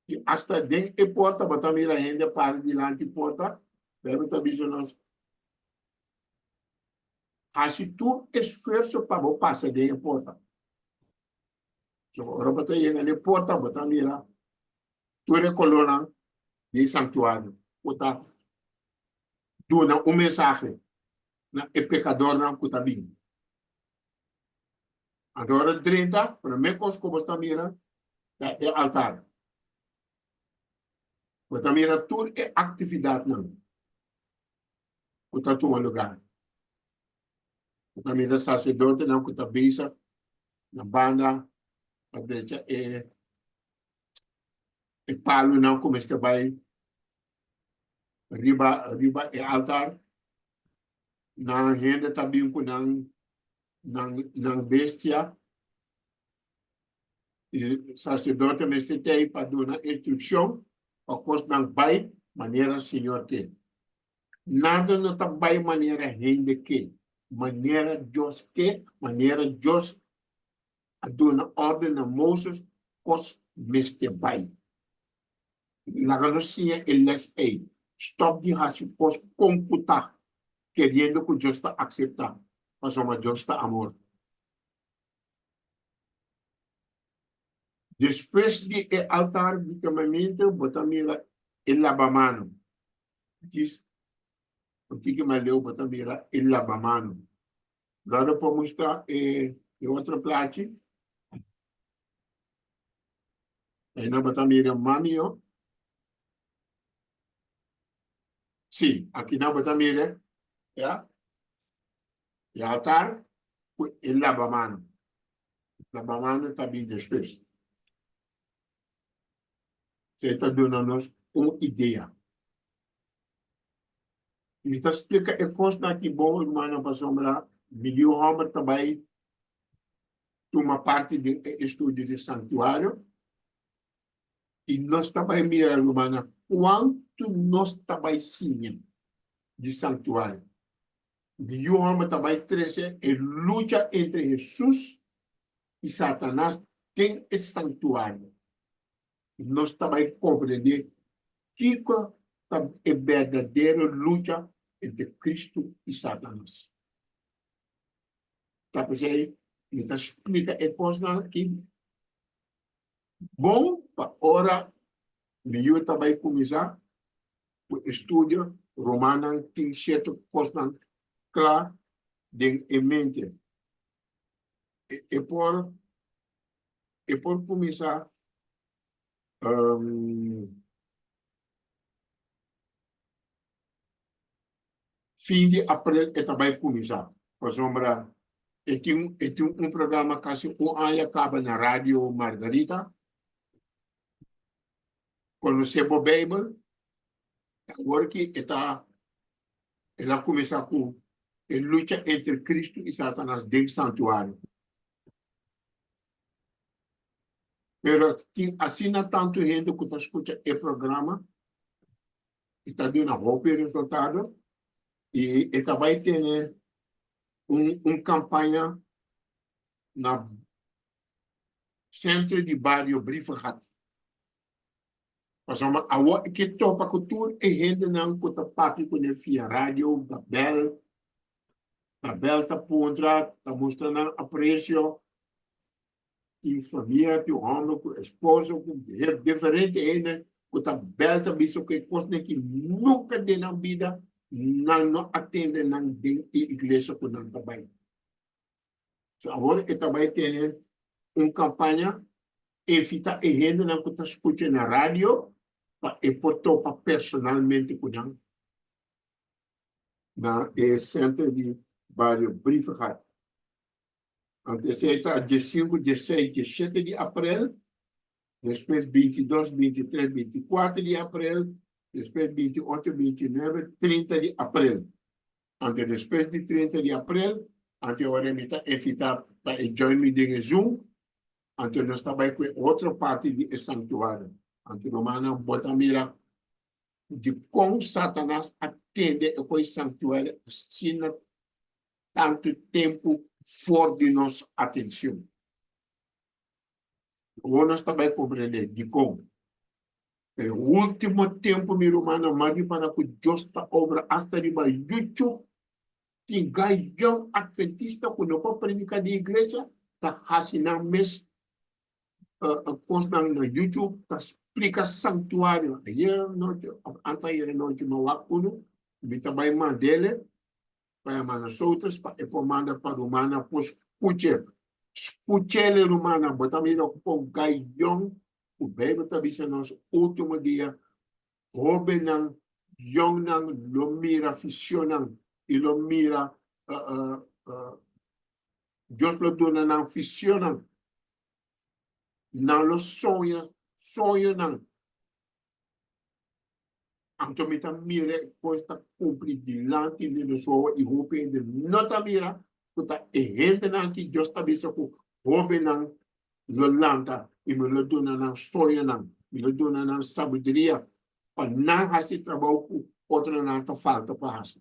E hasta dentro de porta, você mira ainda para diante de porta, deve estar visionando. Assim, tu esforço para você passar de porta. Agora você chega na porta, você mira, tu é coluna de santuário. Você dona mensagem na pecador na cutabim. Agora 30, para mim, como está mira, é altar. Você mira tudo é atividade não. Você está tomando lugar. Você mira sacerdote não, você está bisa na banda, a direita palo não como este vai riba é altar na renda também com não bestia e sacerdote me se tem para dar instrução a coisa não vai maneira senhor que nada não tá vai maneira rende que maneira Deus que maneira Deus a dar ordem a Moses cos meste vai la ganancia el les ei stop de raci pos computar querendo que Deus está aceitar mas uma Deus está amor. Depois de altar de caminhamento, botamira el lavamano. Diz, o que me leu botamira el lavamano. Agora para mostrar outra plate. Aí na botamira mamio. Sim, aqui na botamira e altar el lavamano. Lavamano também depois. Você está dando-nos uma ideia. E está explica a coisa que bom, irmão, para sombra, milhão homem também uma parte do estudo de santuário e nós também mira, irmã, quanto nós também sim de santuário. Milhão homem também trece a luta entre Jesus e Satanás tem esse santuário. Nós também compreender que é a verdadeira luta entre Cristo e Satanás. Tá pensando? Ele explica a coisa aqui. Bom, para ora, eu também começar o estudo romano tem certo coisa clara em mente. E por começar fim de abril é também começar. Por sombra, tem um programa que um ano acaba na rádio Margarita. Conhecer a Bíblia. Agora que ela começa com a luta entre Cristo e Satanás dentro do santuário. Pero assim não tanto gente que está escutando o programa e está dando um bom resultado e também tem campanha na centro de bairro Briefegat. Mas a que topa cultura e gente não que está parte com a via rádio, da Bel está pontra, está mostrando apreço tem família, tem homem, tem esposo, é diferente ainda, que está Bel também só que coisa que nunca de na vida não atende não tem igreja que não trabalha. Agora que também tem uma campanha evita e gente não que está escutando na rádio e portou personalmente com não na centro de bairro Briefegat. Antes está de 5, 16, 17 de abril, depois 22, 23, 24 de abril, depois 28, 29, 30 de abril. Antes depois de 30 de abril, antes agora me está evitar para join me em Zoom, antes nós estamos com outra parte do santuário. Antes Romana bota mira de como Satanás atende o santuário assim tanto tempo fora de nossa atenção. Nós também compreender de como. No último tempo, meu irmão, mais para que Deus está obra hasta riba YouTube, tem gajão adventista que não pode predicar de igreja, está assinando mês postando no YouTube, está explica santuário. Ayer noite, anteayer noite, não há uno, me também mandele, para manas outras, para manda para o mana, pois escute rumana, botamira com gaião, o Bíblia está dizendo nosso último dia, Robenang, Yongnang, Lomira, Fisionang, e Lomira, Deus lo dona na Fisionang. não los sonho não. Então, me mira, costa cumprir dilante de pessoa e roupa de nota mira, kuta gente não que Deus está bisa ku roupa não, lolanta e me lo dona não sonho não, me lo dona não sabedoria, para não fazer trabalho com outro não tá falta para fazer.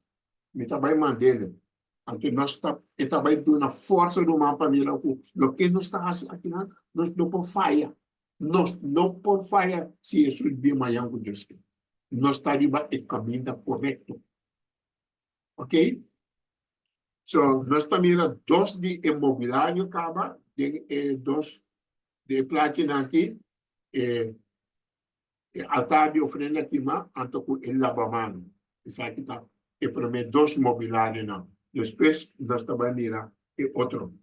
Me tá bem mandando. Então, nós está bem dando força do mapa mira ku, lo que nós está fazendo aqui nós não por falha. Nós não por falha se Jesus bem amanhã com Deus. Nós estaríamos no caminho correto. Ok? So, nós também dois de imobiliário acaba, dois de platina aqui, altar de oferenda aqui, anto com ele lavamano. Isso aqui está. E para mim, dois imobiliários não. Depois, nós também mira e outro.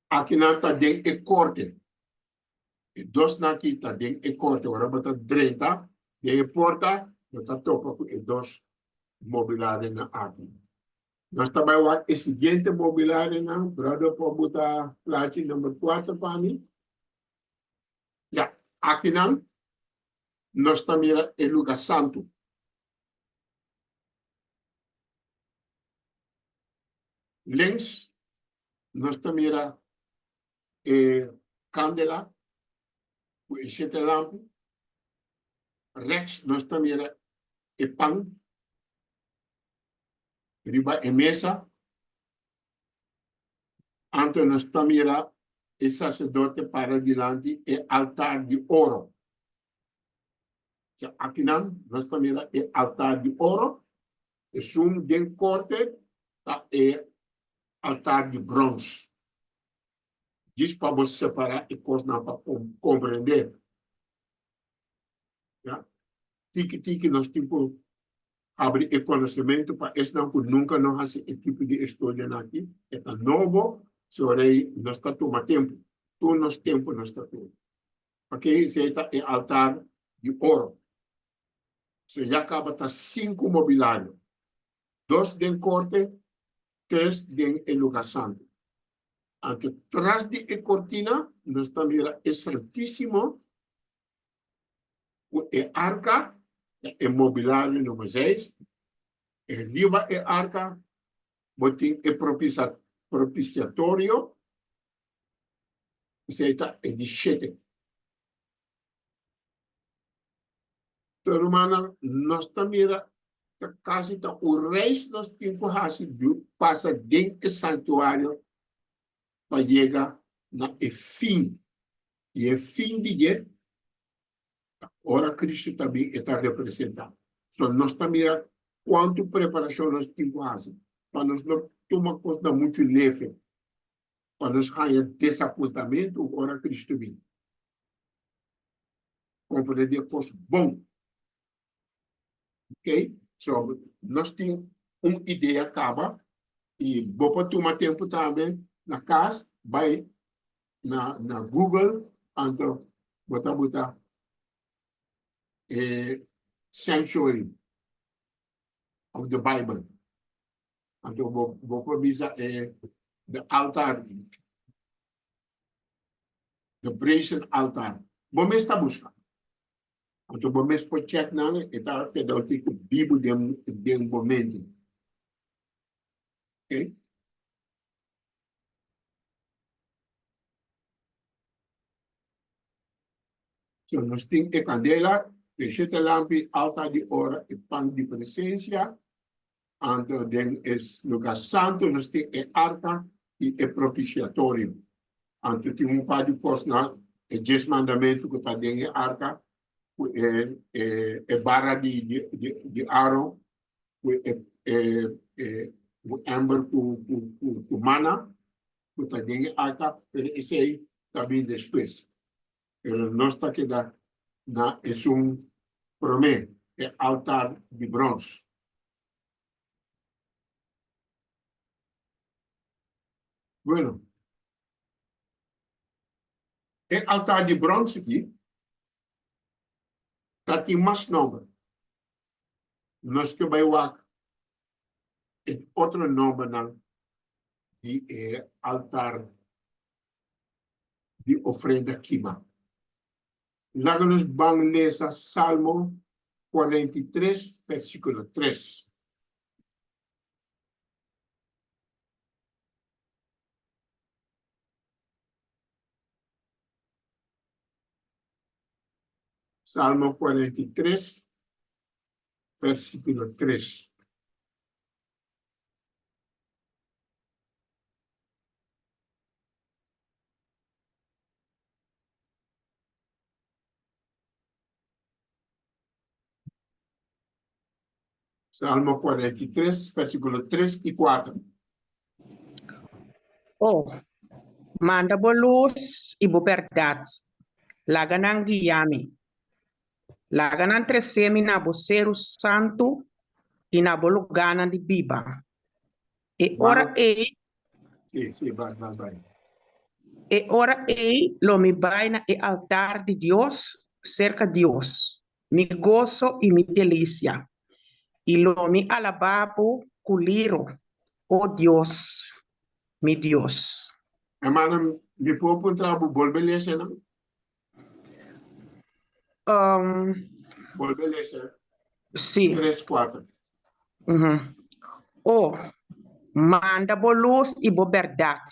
Aqui não está dentro de corte. Dos na kita ding e corte ora bata 30 e porta bata topa e dos mobiliário na aqui. Nós também o a seguinte mobiliário na brother para botar plate número 4 para mim. Já, aqui não nós também é lugar santo. Links nós também é candela o sete lampo. Rex nós também é pão. Riba e mesa. Anto nós também é sacerdote para diante e altar de ouro. Aqui não, nós também é altar de ouro. E sum de corte é altar de bronze. Diz para você separar e coisa não para compreender. Tiki nós temos abrir o conhecimento para esse não que nunca não faz esse tipo de estudo aqui. É novo, sobre nós está tomando tempo. Todo nosso tempo nós está tomando. Ok? Esse é altar de ouro. Você já acaba de 5 mobiliários. 2 de corte, 3 de lugar santo. Atrás de cortina, nós também é santíssimo. É arca, é mobiliário número 6. É viva é arca, botim é propiciatório. Isso é de 7. Então, irmã, nós também quase o resto dos tempos passa dentro do santuário para chegar no fim. E o fim de dia, ora Cristo também está representado. Então, nós também, quanto preparação nós temos que fazer, para nós não tomar coisa muito leve, para nós ganhar desapontamento, ora Cristo vem. Compreender coisa bom. Ok? So, nós temos uma ideia acaba e vou para tomar tempo também na casa, vai na Google, então botar Sanctuary of the Bible. Então vou provisar the altar, the brazen altar. Vou me estar buscando. Então vou me pode check na e tá que dá o tipo Bíblia de momento. Ok? So, nós temos a candela, o sete lampi, altar de hora e pão de presença. Então, é lugar santo, nós temos a arca e o propiciatório. Então, temos par de coisas, o 10 mandamentos que está dentro da arca, a barra de Aaron, o amber com mana, que está dentro da arca, e esse aí também depois. Nós está aqui é promé, é altar de bronze. Bueno, o altar de bronze aqui, está tem mais nome. Nós que vai lá, outro nome não, de altar de ofrenda quima. Láganos van lesa Salmo 43, versículo 3. Salmo 43, versículo 3. Salmo 43, versículo 3 y 4. Oh, manda luz e verdade. Laganang guiame. Laganan tresemi na boceiro santo e na bolugana de biba. E ora ei, Sí, vai. e ora ei, lo mi baina e altar de Deus, cerca Deus. Mi gozo e mi delícia. E lo mi alababo culiro, oh Deus, mi Deus. Hermano, ¿me puedo encontrar volver a leer, no? Volver a leer. Sim. 3, 4. Oh, manda luz e verdade.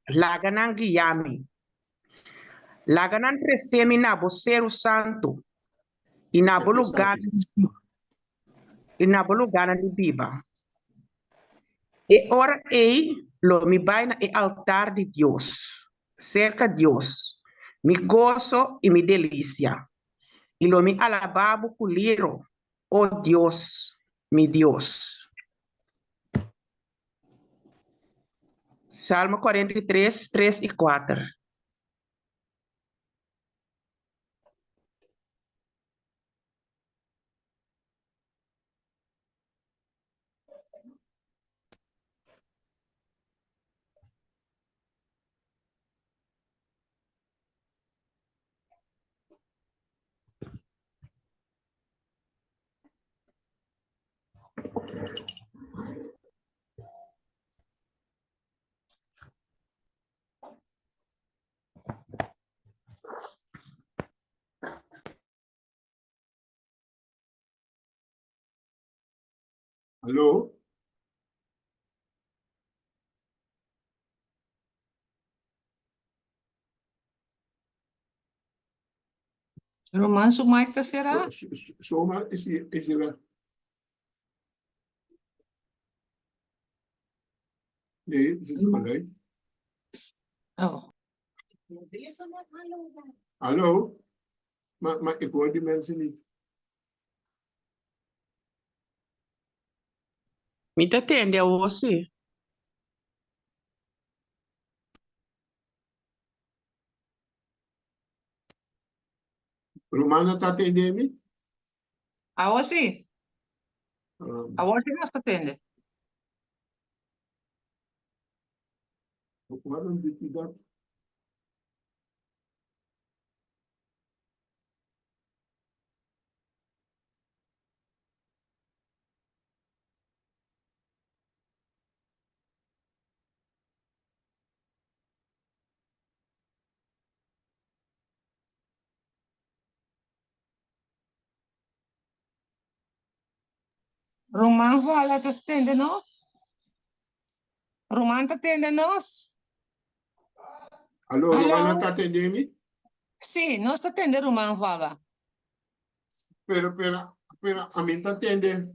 Laganan guiame. Laganan tresemi na boceiro santo e na bolugana de biba. E ora ei, lo mi baina e altar de Deus, cerca Deus, mi gozo e mi delícia. E lo mi alababo culiro, oh Deus, mi Deus. Salmo 43, 3 e 4. Alô? Romans, o mic tá será? Soma esse lá. Nee, het is gelijk. Oh. Hallo? Maar ik hoor die mensen niet. Me atende a você. Romana está atendendo me? Aonde? Um, Aonde nós atende? waarom doet hij dat? Roman fala, tá atende nós? Roman tá atende nós? Alô, Alô? Romana está atendendo me? Sim, nós tá atende Roman fala. Pero, a mim está atendendo.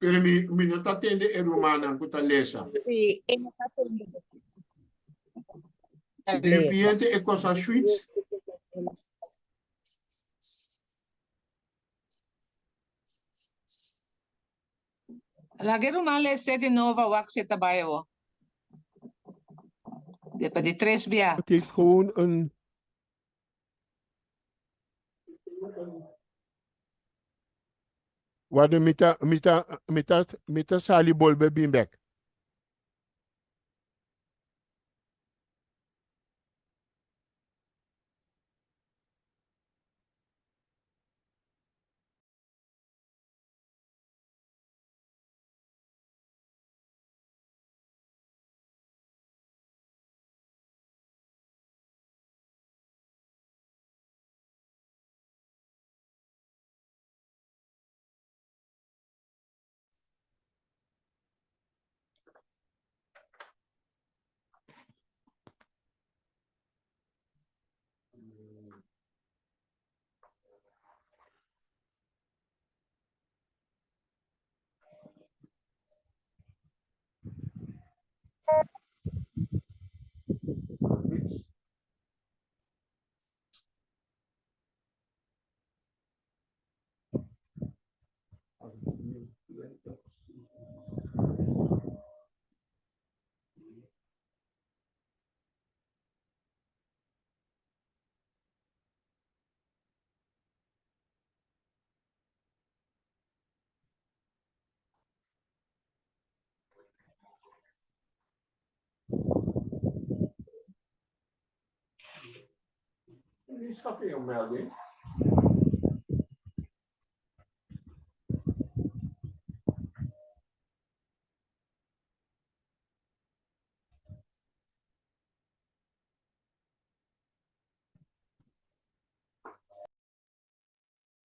Pero me não está atendendo é Romana, que está lesa. Sì, e non atende. E o cliente é coisa suíte. Lagi Roman le de nova wax zit erbij hoor. De tres via. Het heeft gewoon een. Waar de mita salibol bij Bimbek.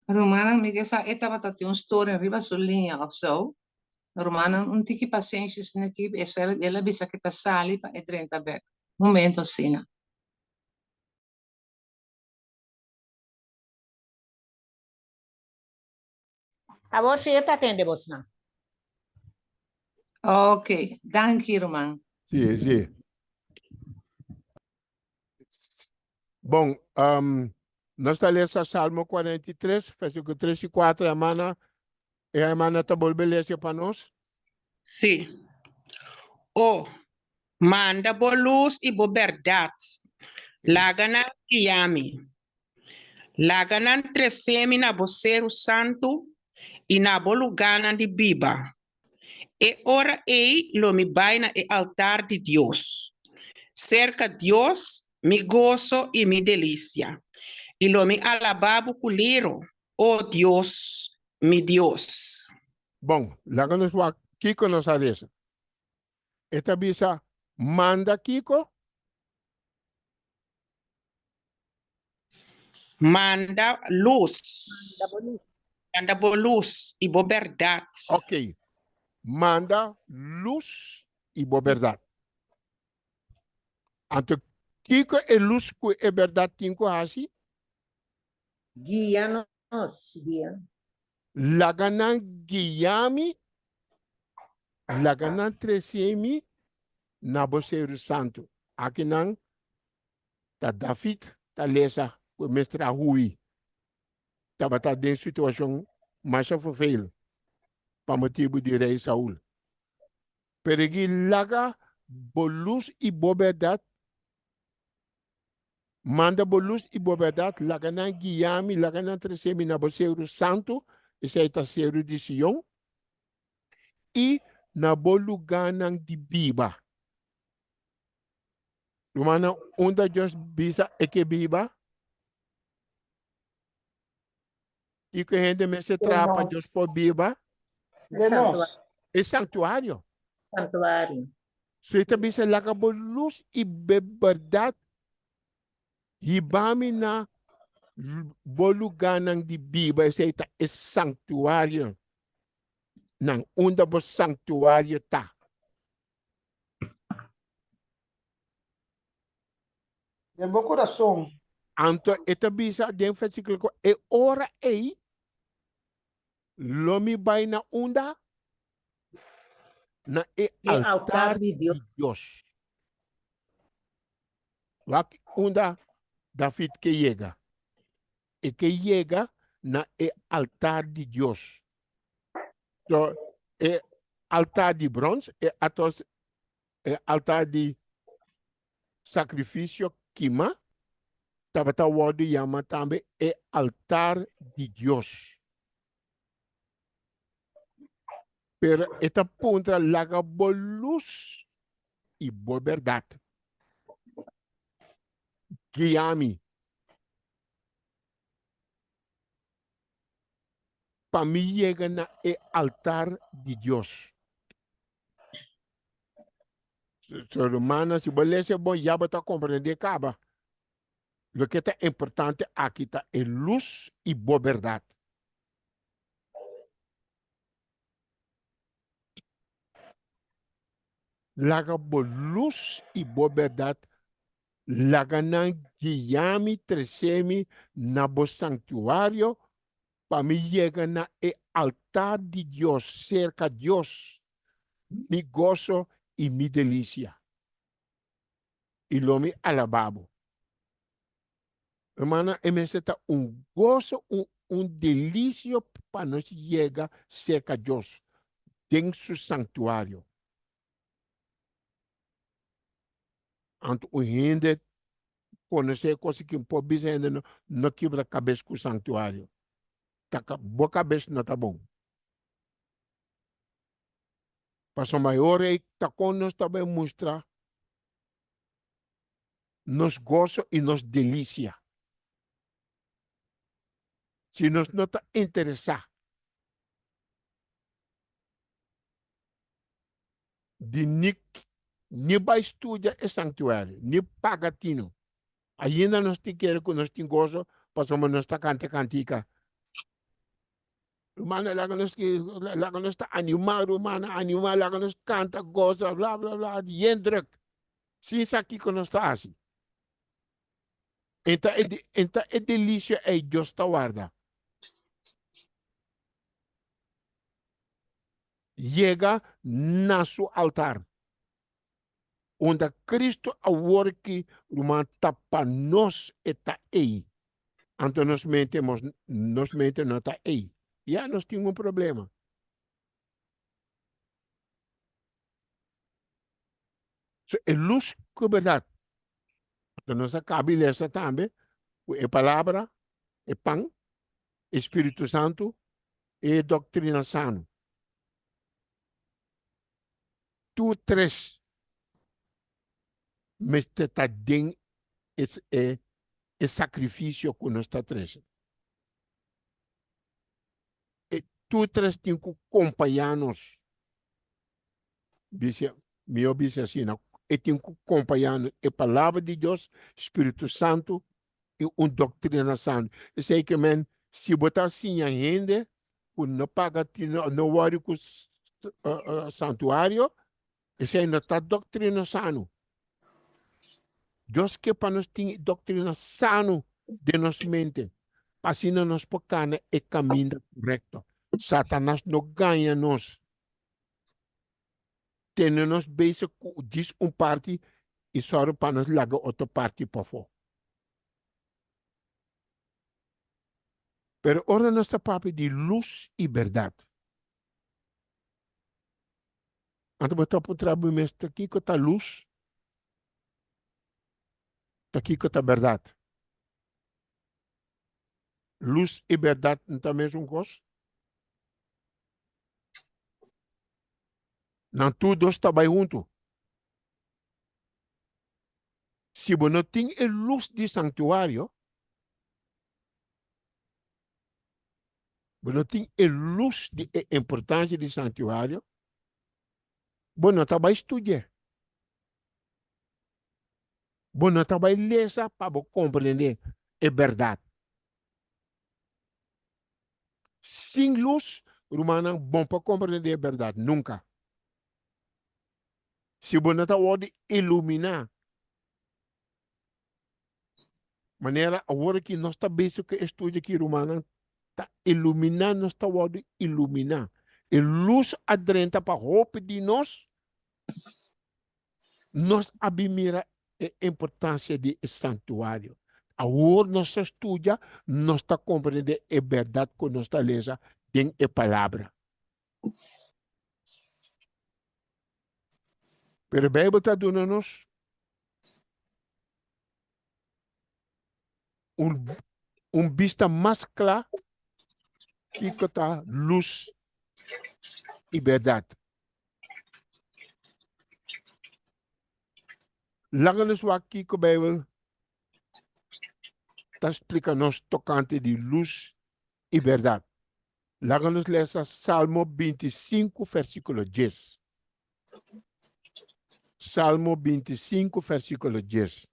Romana, amiga, essa etapa tá tem um story arriba sua linha of so. Romana, um tiki paciência aqui, ela bisa que tá sali para entrenta back. Momento assim. A você está atendendo, Bosna. Ok, danke, Roman. Sim, sim. Bom, nós estamos lendo Salmo 43, versículo 3 e 4, a mana está volvendo para nós? Sim. Oh, manda boa luz e boa verdade. Laganan Kiyami. Laganan tresemi na boceiro santo e na boluganan de biba. E ora ei lo mi baina e altar de Deus. Cerca Deus, mi gozo e mi delícia. E lo mi alababo culero, oh Deus, mi Deus. Bom, lá que nós vamos Kiko nos adesa. Esta bisa manda Kiko, Manda luz. Manda boa luz e boa verdade. ok. Manda luz e boa verdade. Anto Kiko é luz que é verdade tinko hasi, Guia-nos, guia. laganan guiami, laganan tresemi na boceiro santo. Aqui não tá David, tá lesa, o mestre Rui. Tava tá dentro de situação mais vervelho, para motivo de rei Saul. Peregi laga bolus e bobedat, manda bolus e bobedat, laga na guiami, laga na tresemi na boceiro santo, esse aí tá seiro de Sion, e na boluganang de biba. Lumana, onda Deus bisa é que biba, e que rende me se trapa Deus por biba, De nós. é santuário. Santuário. So ita bisa laga bolus e beberdat, hibami na boluganang di biba, esse ita é santuário. Nang unda bo santuário ta. De meu coração. Anto ita bisa den versículo ko e ora ei lomi bay na unda na e altar de Deus. de Deus. Wak unda David que llega. E que llega na e altar de Deus. So e altar de bronze e atos e altar de sacrifício quima. Tabata word yama tambe e altar de Deus. Pero esta punta laga bolus e boa verdade. Guiami. Para mim chega na e altar de Deus. So, Romana, se você é bom, já vai compreender acaba. O que é importante aqui está é luz e boa verdade. Laga bo luz e boa verdade. Laga na guiami tresemi na bo santuário. Para mim chega na e altar de Deus, cerca de Deus. Mi gozo e mi delícia. E lo mi alababo. Hermana, está gozo, delício para nós chegar cerca de Deus, dentro do santuário. Anto o gente conhecer coisa que pode dizer, não quebra a cabeça com o santuário. Boa cabeça não tá bom. Pastor maior é que tá com nós também mostrar nos gozo e nos delícia. Si nos no está interesa de ni vai estudiar o santuário, ni pagatino. Ainda nós te quer que nós te gozo, passamos nós tá cantica. Humana lá que nós tá animado, humana animal lá que nós canta, goza, blá blá blá, indruk. Sim, isso aqui que nós tá assim. Então é delícia é justa guarda. Chega na seu altar. Onde Cristo a worki uma tapa nos eta ei. Então nós mentemos não tá ei. Já nós temos problema. So, é luz que é verdade. Então nós acabamos essa também. É palavra, é pão, Espírito Santo e doutrina sano. Tu três mas está dentro esse sacrifício que nós está trazendo. E tu três tem que acompanhar-nos. Meu disse assim, e tem que acompanhar a palavra de Deus, Espírito Santo e uma doutrina santa. Eu sei que, se botar assim a gente, não paga, não vai com o santuário, isso aí não está doutrina santa. Deus que para nós tem doutrina sano de nossa mente. Assim não nos pocana é caminho correto. Satanás não ganha nós. Temos basic diz parte e só para nós largar outra parte para fora. Pero ora nossa papo de luz e verdade. Então, botar para o trabalho mestre aqui que está luz. Está aqui que está verdade. Luz e verdade não está mesmo coisa? Não tudo está bem junto. Se você não tem a luz de santuário, você não tem a luz de importância de santuário, você não está bem estudar. Você não está bem ler para compreender a verdade. Sem luz, não é bom para compreender a verdade. Nunca. Se você não está bem iluminar, maneira agora que nós está bem que estuda aqui romana está iluminando, nós está bem iluminar. E luz adrenta para roupa de nós admira a importância do santuário. Agora nós estuda, nós está compreendendo a verdade que nós está lendo em a palavra. Pero a Bíblia está dando-nos vista mais clara que está luz e verdade. Lá-nos aqui que a Bíblia está explicando-nos tocante de luz e verdade. Lá-nos lesa Salmo 25, versículo 10. Salmo 25, versículo 10.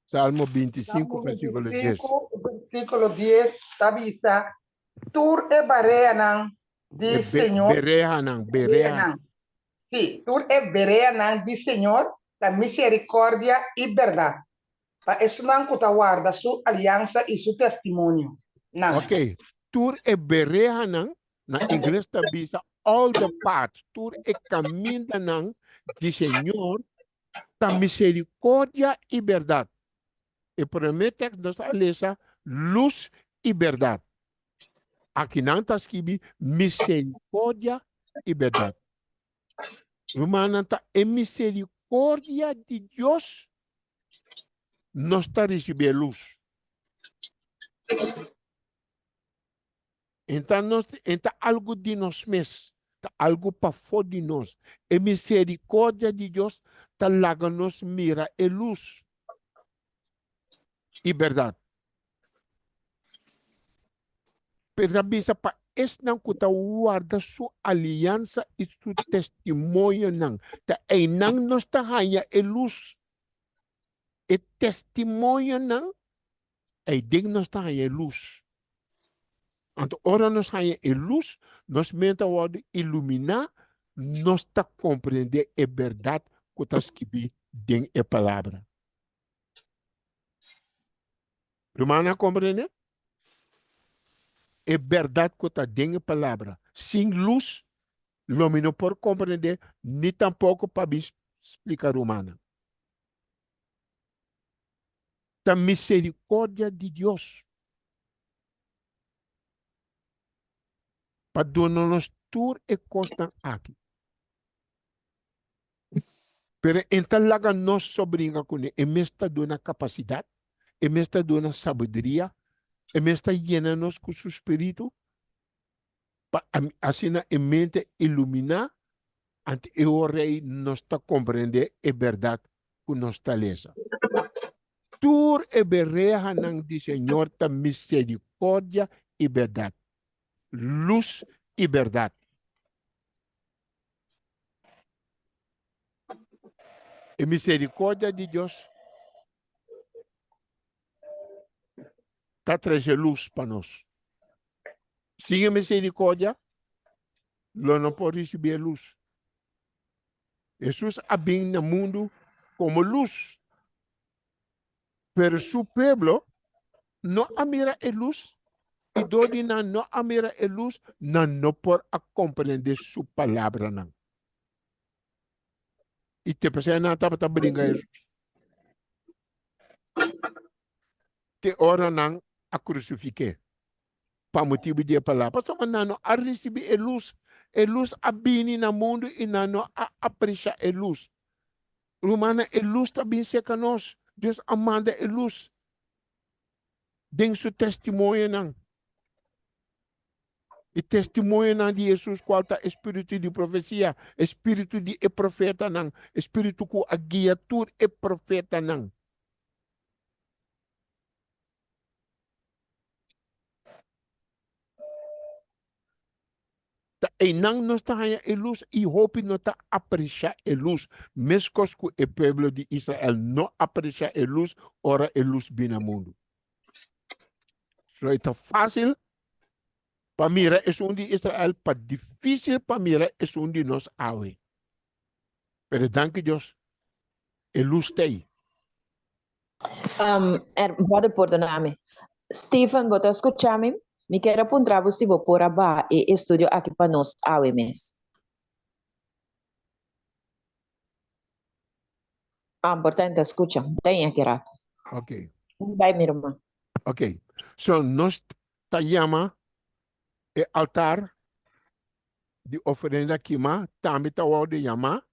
Salmo 25, versículo 10. Versículo 10, tabisa, tur e bareanan di Señor. Bereanan. Sí, tur e bereanan di Señor, la misericordia y verdad. Para eso nan kuta guarda su alianza y su testimonio. Nan. Ok. Tur e bereanan, na inglês tabisa, all the paths. Tur e caminho di Señor, ta misericórdia e verdade. E promete que nós lesa luz e verdade. Aqui não está escrito misericórdia e verdade. Romana está em misericórdia de Deus, nós está recebendo luz. Então, então algo de nós mesmos, algo para fora de nós. A misericórdia de Deus está larga nos mira e luz e verdade. Pero bisa pa es nang kuta guarda su aliança e su testemunho nang. Ta ay nang nos ta haya e luz. E testemunho nang ay ding nos ta haya luz. Anto ora nos haya e luz, nos menta word illuminar, nos ta compreender e verdade kuta skibi ding e palavra. Romana compreende? É verdade que está dentro da palavra. Sem luz, não me pode compreender, nem tampouco para me explicar humana. Da misericórdia de Deus. Para donar-nos tudo e costa aqui. Pero então, laga nós sobrinha com ele. E me está dando capacidade, e me está dando sabedoria, e me está llenando com seu espírito, para assim a mente iluminar, ante o rei nos está compreender a verdade que nos está lendo. Tur e berreja nang di Senhor ta misericórdia e verdade. Luz e verdade. E misericórdia de Deus está trazendo luz para nós. Sem a misericórdia, nós não podemos receber luz. Jesus vem no mundo como luz. Pero su pueblo não mira a luz. E dodi não mira a luz, não pode compreender sua palavra. Não. E te pensei na tapa brinca Jesus. Te ora não a crucifique. Para motivo de palavra. Pastor, não a receber a luz. A luz a bini no mundo e não a apreciar a luz. Romana, a luz também seca nós. Deus amanda a luz. Den seu testemunho não. E testemunho não de Jesus qual está espírito de profecia, espírito de profeta não, espírito que a guia tudo é profeta não. E não nos está a luz e hope não está apreciar a luz, mesmo que o povo de Israel não aprecia a luz, ora a luz vem no mundo. So é fácil para mira é um de Israel, para difícil para mira é um de nós awe. Pero danke Deus, a luz tem. Pode perdonarme. Stephen, você escuta-me? Me quero apontar você por abaixo e estudo aqui para nós, AWMS. Importante, escuta. Tem aqui, rato. Ok. Vai, minha irmã. Ok. So, nós chama o altar de oferenda queima, também está o de chama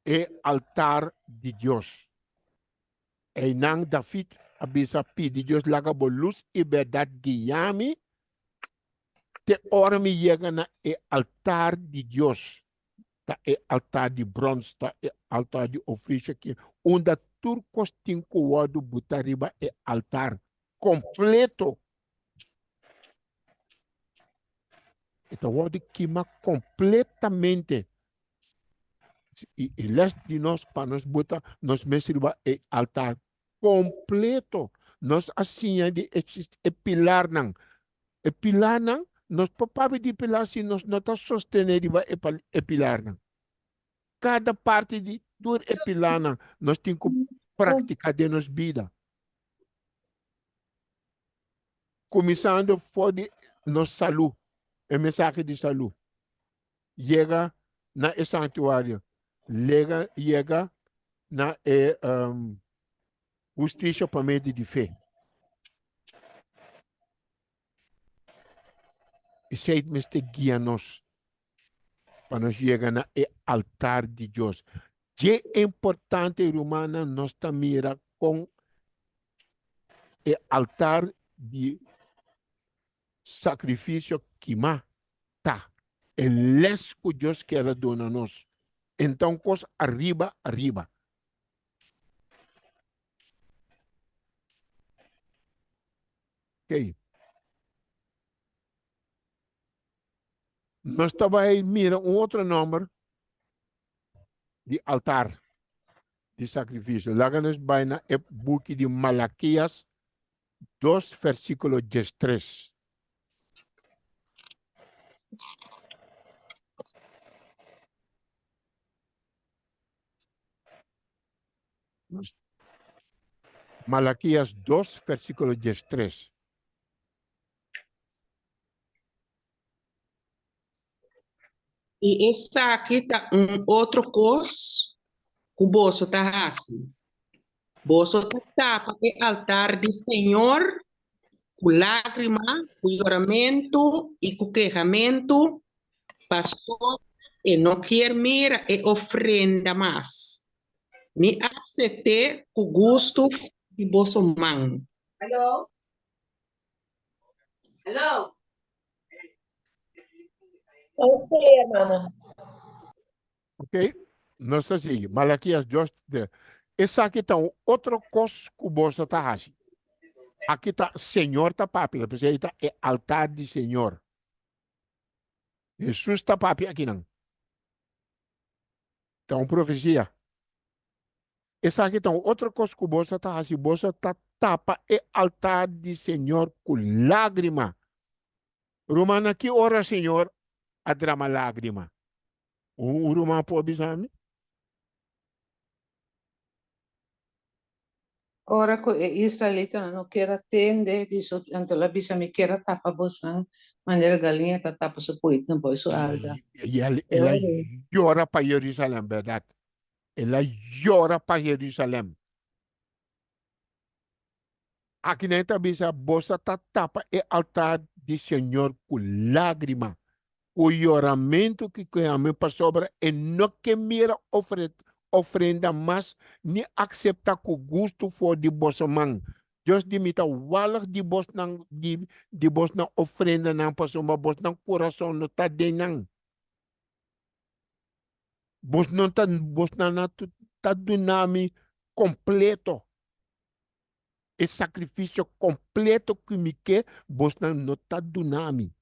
o altar de Deus. E não David abisa pedir Deus laga bo luz e verdade guiame te ora me chega na altar de Deus. Tá é altar de bronze, tá é altar de ofício aqui, onde turcos tem coado butariba é altar completo. Então, o de queima completamente. E les de nós, para nós botar, nós mesmo é altar completo. Nós assim de existe é pilar não. É pilar não, nós papável de pilar se nós não está sustenido é pilar não. Cada parte de tudo é pilar não. Nós temos que praticar de nossa vida. Começando por nossa saúde, é mensagem de saúde. Chega na santuário, chega na justiça para meio de fé. E sei que me guia-nos para nós chegar no altar de Deus. Que é importante, romana, nós mira com o altar de sacrifício queimar, tá. É les que Deus quer donar nós. Então, coisa arriba, arriba. Ok. Nós também mira outro número de altar de sacrifício. Lá nós vai na book de Malaquias 2, versículo 13. Malaquias 2, versículo 13. E essa aqui tá outro cos que o bolso tá assim. Bolso tá tapa o altar do Senhor com lágrima, com juramento e com queixamento. Passou e não quer mira e ofrenda mais. Me aceitar com gosto de bolso man. Hello? Hello? Ok, hermana. Ok? Nós assim, Malaquias 2, essa aqui tá outro cos que você tá assim. Aqui tá Senhor tá papi, porque aí tá altar de Senhor. Jesus tá papi aqui não. Então, profecia. Essa aqui tá outro cos que você tá assim, você tá tapa altar de Senhor com lágrima. Romana que ora Senhor, a drama lágrima. O romano pode dizer. Ora, israelita não quer atender, diz, então a bisa me quer tapa bosman, maneira galinha tá tapa su poit, não pode su alda. E ela llora para Jerusalém, verdade? Ela llora para Jerusalém. Aqui dentro a bisa bossa tá tapa e altar de Senhor com lágrima. O choramento que a mim para sobre e não que mira ofrenda mas ni accepta com gosto for de bossa man. Deus dimita walag di bos nang di bos nang ofrenda nang pasumba bos nang coração no tá denang. Bos não tá bos na tá dunami completo. E sacrifício completo que me quer bos não tá dunami.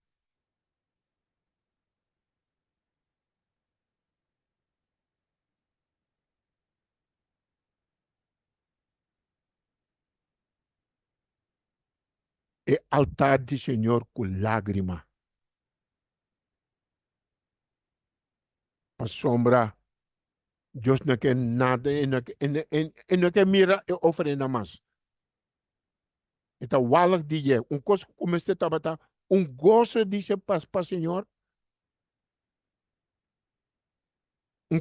E altar de Senhor com lágrima. A sombra, Deus não quer nada, e não quer mira e oferenda mais. Então, walag dia, coisa que comecei a trabalhar, gozo de ser para o Senhor,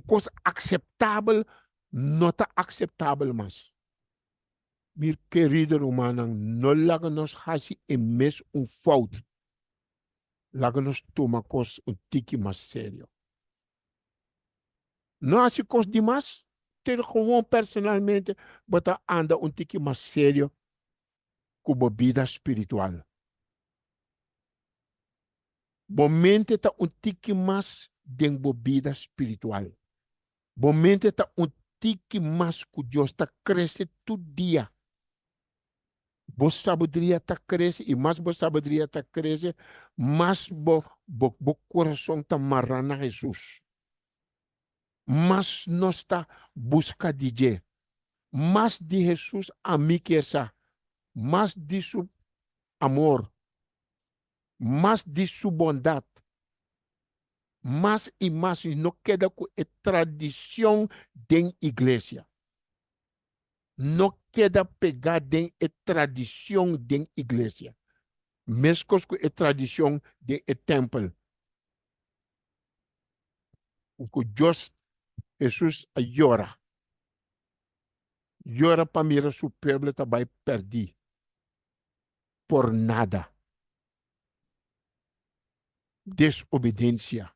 coisa aceitável, não está aceitável mais. Meu querido humano, não laga nos hasi e mes fout. Laga nos toma coisa tiki mais sério. Não há coisa demais, ter gewoon personalmente, bota anda tiki mais sério com a vida espiritual. Momento tá tiki mais dentro da vida espiritual. Momento tá tiki mais que Deus está crescendo todo dia. Boa sabedoria está crescendo e mais boa sabedoria está crescendo, mais bo coração está marrando a Jesus. Mas nós está buscando de Deus. Mais de Jesus a mim que essa. Mais de seu amor. Mais de sua bondade. Mais e mais não queda com a tradição da igreja. Não queda pegada em a tradição da igreja. Mesmo com a tradição do templo. O que Deus, Jesus, llora. Llora para mirar seu povo também perder. Por nada. Desobediência.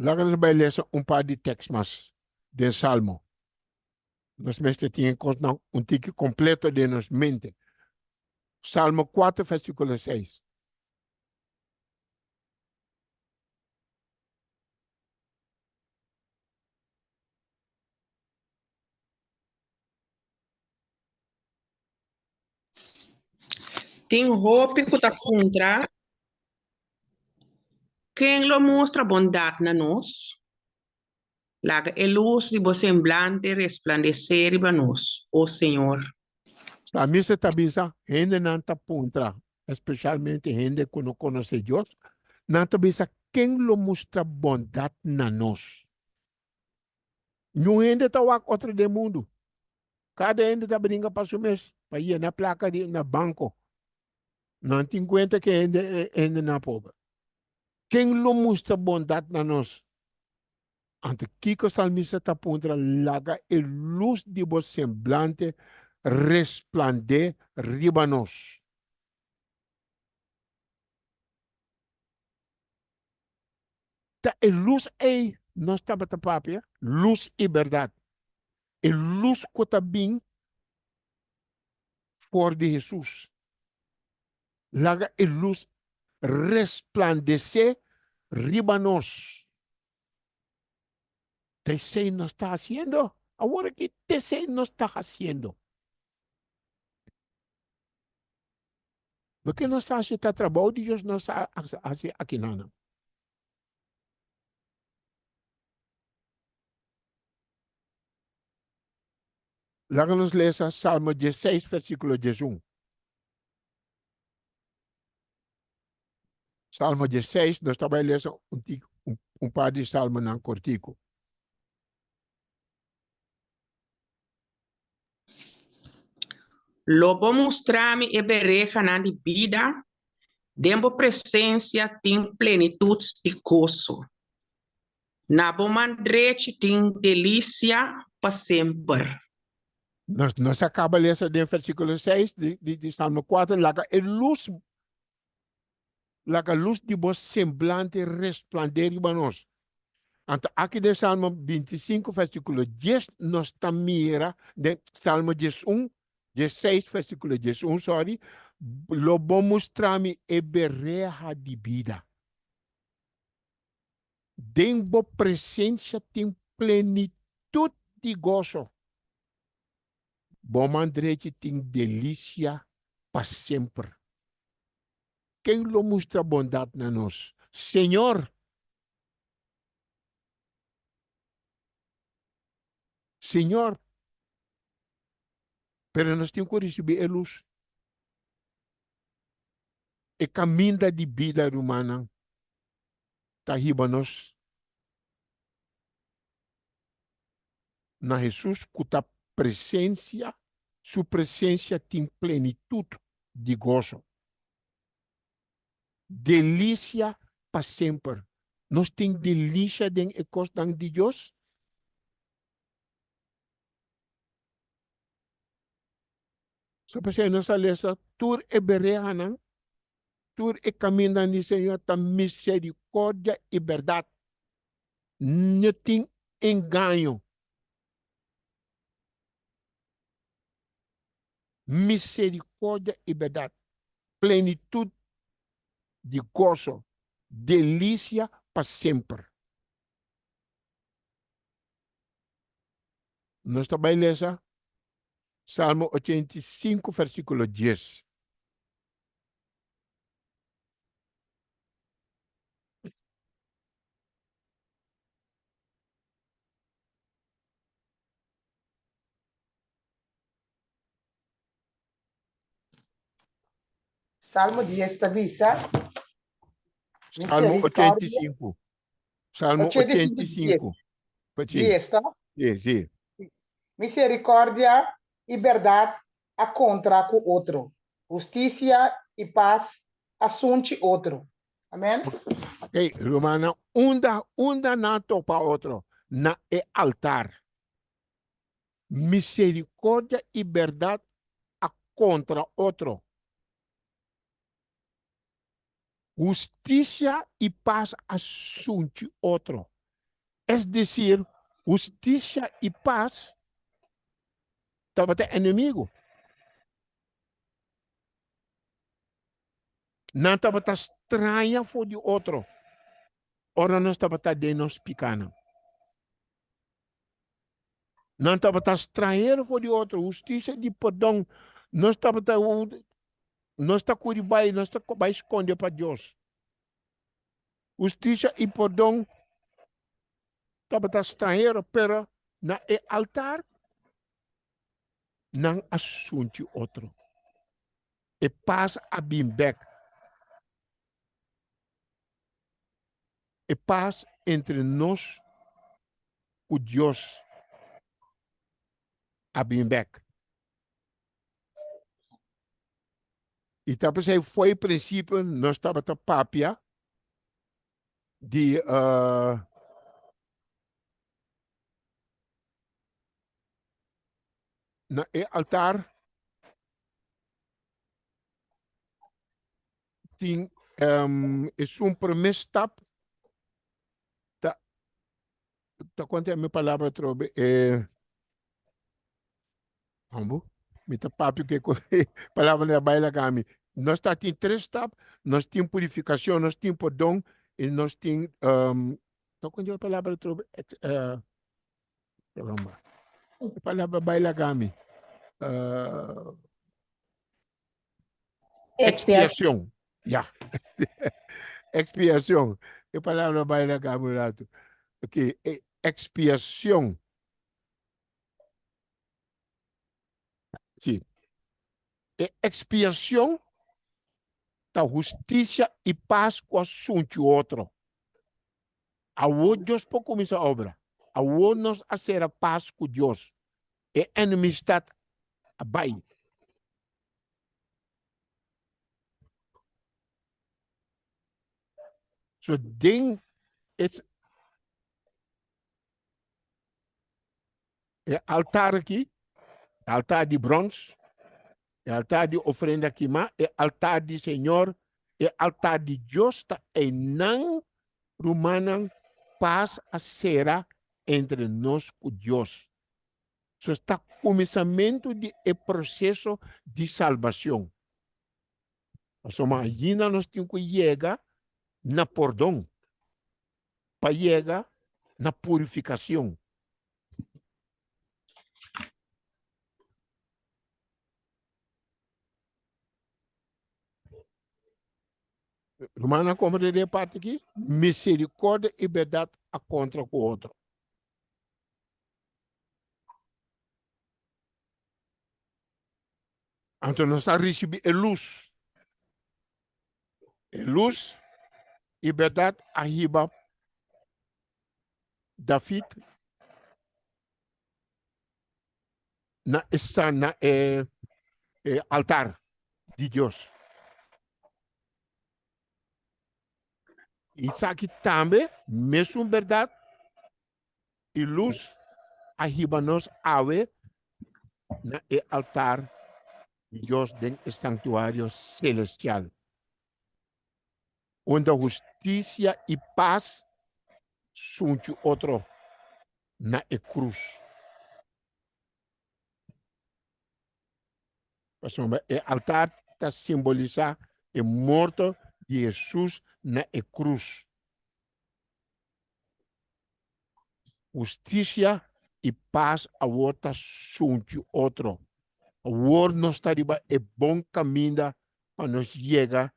Lá nós vamos ler par de textos mais de Salmo. Nós mesmos temos um tique completo de nossa mente. Salmo 4, versículo 6. Tem roupa que tá contra. Quem lo mostra bondade na nós, laga a luz de bo semblante resplandecer para nós, ó Senhor. A missa tabisa, gente não está contra, especialmente gente que não conhece Deus, não tabisa quem lo mostra bondade na nós. Não gente está outro do mundo. Cada gente está brincando para o mês, para ir na placa na banco. Não tem conta que gente na pobre. Quem lo mostra bondade na nós? Ante Kiko Salmista está contra laga e luz de bo semblante resplandecer riba nós. Ta e luz é não está para papia, luz e verdade. E luz que está bem for de Jesus. Laga e luz resplandecer riba nós. Te sei não está haciendo. Agora que te sei não está haciendo. Porque não está haciendo trabalho de Deus, não está haciendo aqui não. Laga nos lesa Salmo 16, versículo 11. Salmo 16, nós estamos lendo par de salmos não cortico. Lobo mostrar-me e bereja na de vida, dembo presença tem plenitude de gozo. Na bo mandrete tem delícia para sempre. Nós acaba de ler no versículo 6 de Salmo 4, laga luz de vos semblante resplandecer para nós. Então, aqui de Salmo 25, versículo 10, nós mira de Salmo 16, versículo 11, sorry, lo bom mostrar-me e berreja de vida. Dembo presença tem plenitude de gozo. Bom andrete tem delícia para sempre. Quem lo mostra bondade na nós? Senhor. Senhor. Pero nós temos que receber a luz. E caminho de vida humana. Está riba nós. Na Jesus, que a presença, sua presença tem plenitude de gozo. Delícia para sempre. Nós temos delícia de costa de Deus. Só para nós lesa, tur e bereana, tur e caminho de Senhor, ta misericórdia e verdade. Não tem engano. Misericórdia e verdade. Plenitude de gozo. Delícia para sempre. Nós também lesa Salmo 85, versículo 10. Salmo 10 tabisa. Salmo 85. Salmo 85. 10, tá? Sim. Misericórdia e verdade a contra com outro. Justiça e paz assunte outro. Amém? Hey, Romana, unda nato para outro. Na é altar. Misericórdia e verdade a contra outro. Justiça e paz assunte outro. Es decir, justiça e paz estava inimigo. Não estava estranha for de outro. Ora não estava de nos picando. Não estava estranho for de outro. Justiça de perdão. Não estava não está curibai, não está vai esconder para Deus. Justiça e perdão estava estranho, pero na altar não assunto outro. E paz a bimbek. E paz entre nós e Deus a bimbek. E talvez aí foi o princípio, nós estávamos a papia de na altar tem é primeiro step tá quanto é a minha palavra trobe ambo me tá papio que palavra da baila gami nós tá tem três steps nós tem purificação nós tem perdão e nós tem tá quanto é a palavra trobe caramba a palavra baila gami expiação. Já. Expiação. A palavra baila camurato. Ok. Expiação. Sim. Expiação da justiça e paz com assunto outro. A Deus por começar a obra. A nós a ser a paz com Deus. E enemistade a bai. So ding it's altar aqui, altar de bronze, altar de ofrenda queimada, altar de Senhor, altar de Deus, e não romana paz a será entre nós e Deus. Isso está começamento de processo de salvação. Mas imagina nós temos que chegar na perdão, para chegar na purificação. Romana, como de parte aqui, misericórdia e verdade a contra o outro. Então nós recebemos a luz. A luz e verdade a riba David está na altar de Deus. Isso aqui também, mesmo verdade e luz, a riba nós ave na altar de Deus do santuário celestial. Onde justiça e paz são outro na cruz. O altar está simbolizar a morte de Jesus na cruz. Justiça e paz agora são outro. Agora nós estamos em bom caminho para nós chegar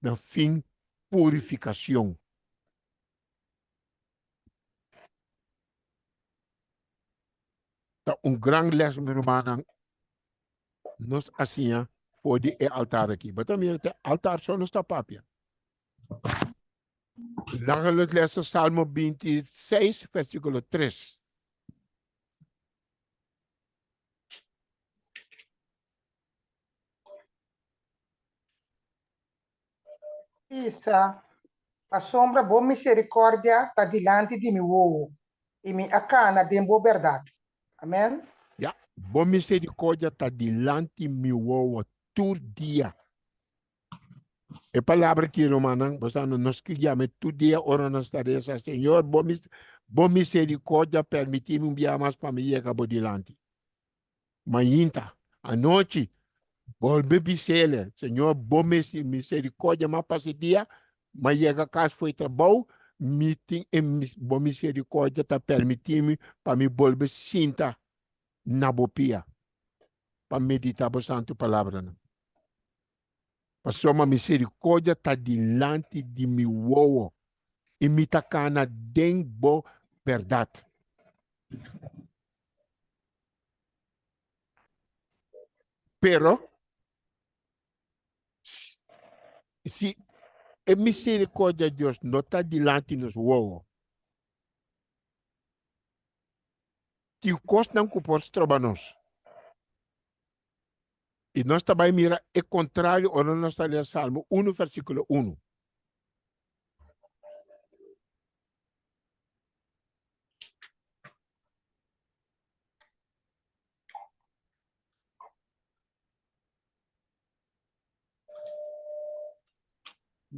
no fim purificação. Então, grande lesson, meu irmão, nós assim, for de altar aqui. Mas também o altar só não está papia. Lá no lesso Salmo 26, versículo 3. Isa, a sombra boa misericórdia está diante de meu e me acana de boa verdade. Amém? Ja, boa misericórdia está diante de meu todo dia. A palavra que Romana, nós criamos todo dia, ora nós estaremos, Senhor, boa misericórdia, permitir-me enviar mais para mim e acabou diante. Mainta, anoche, volve bisele, Senhor, bom misericórdia, mas passe dia, mas chega a casa foi trabalho, meeting e bom misericórdia tá permitindo para me volver sinta na bopia, para meditar a santa palavra. Passou uma misericórdia tá dilante de mi uovo e me tacana den bo verdade. Pero, se a misericórdia de Deus não está diante de nos uovo, te costam que podes trabalhar. E nós também mira é contrário ou nós está lendo Salmo 1, versículo 1.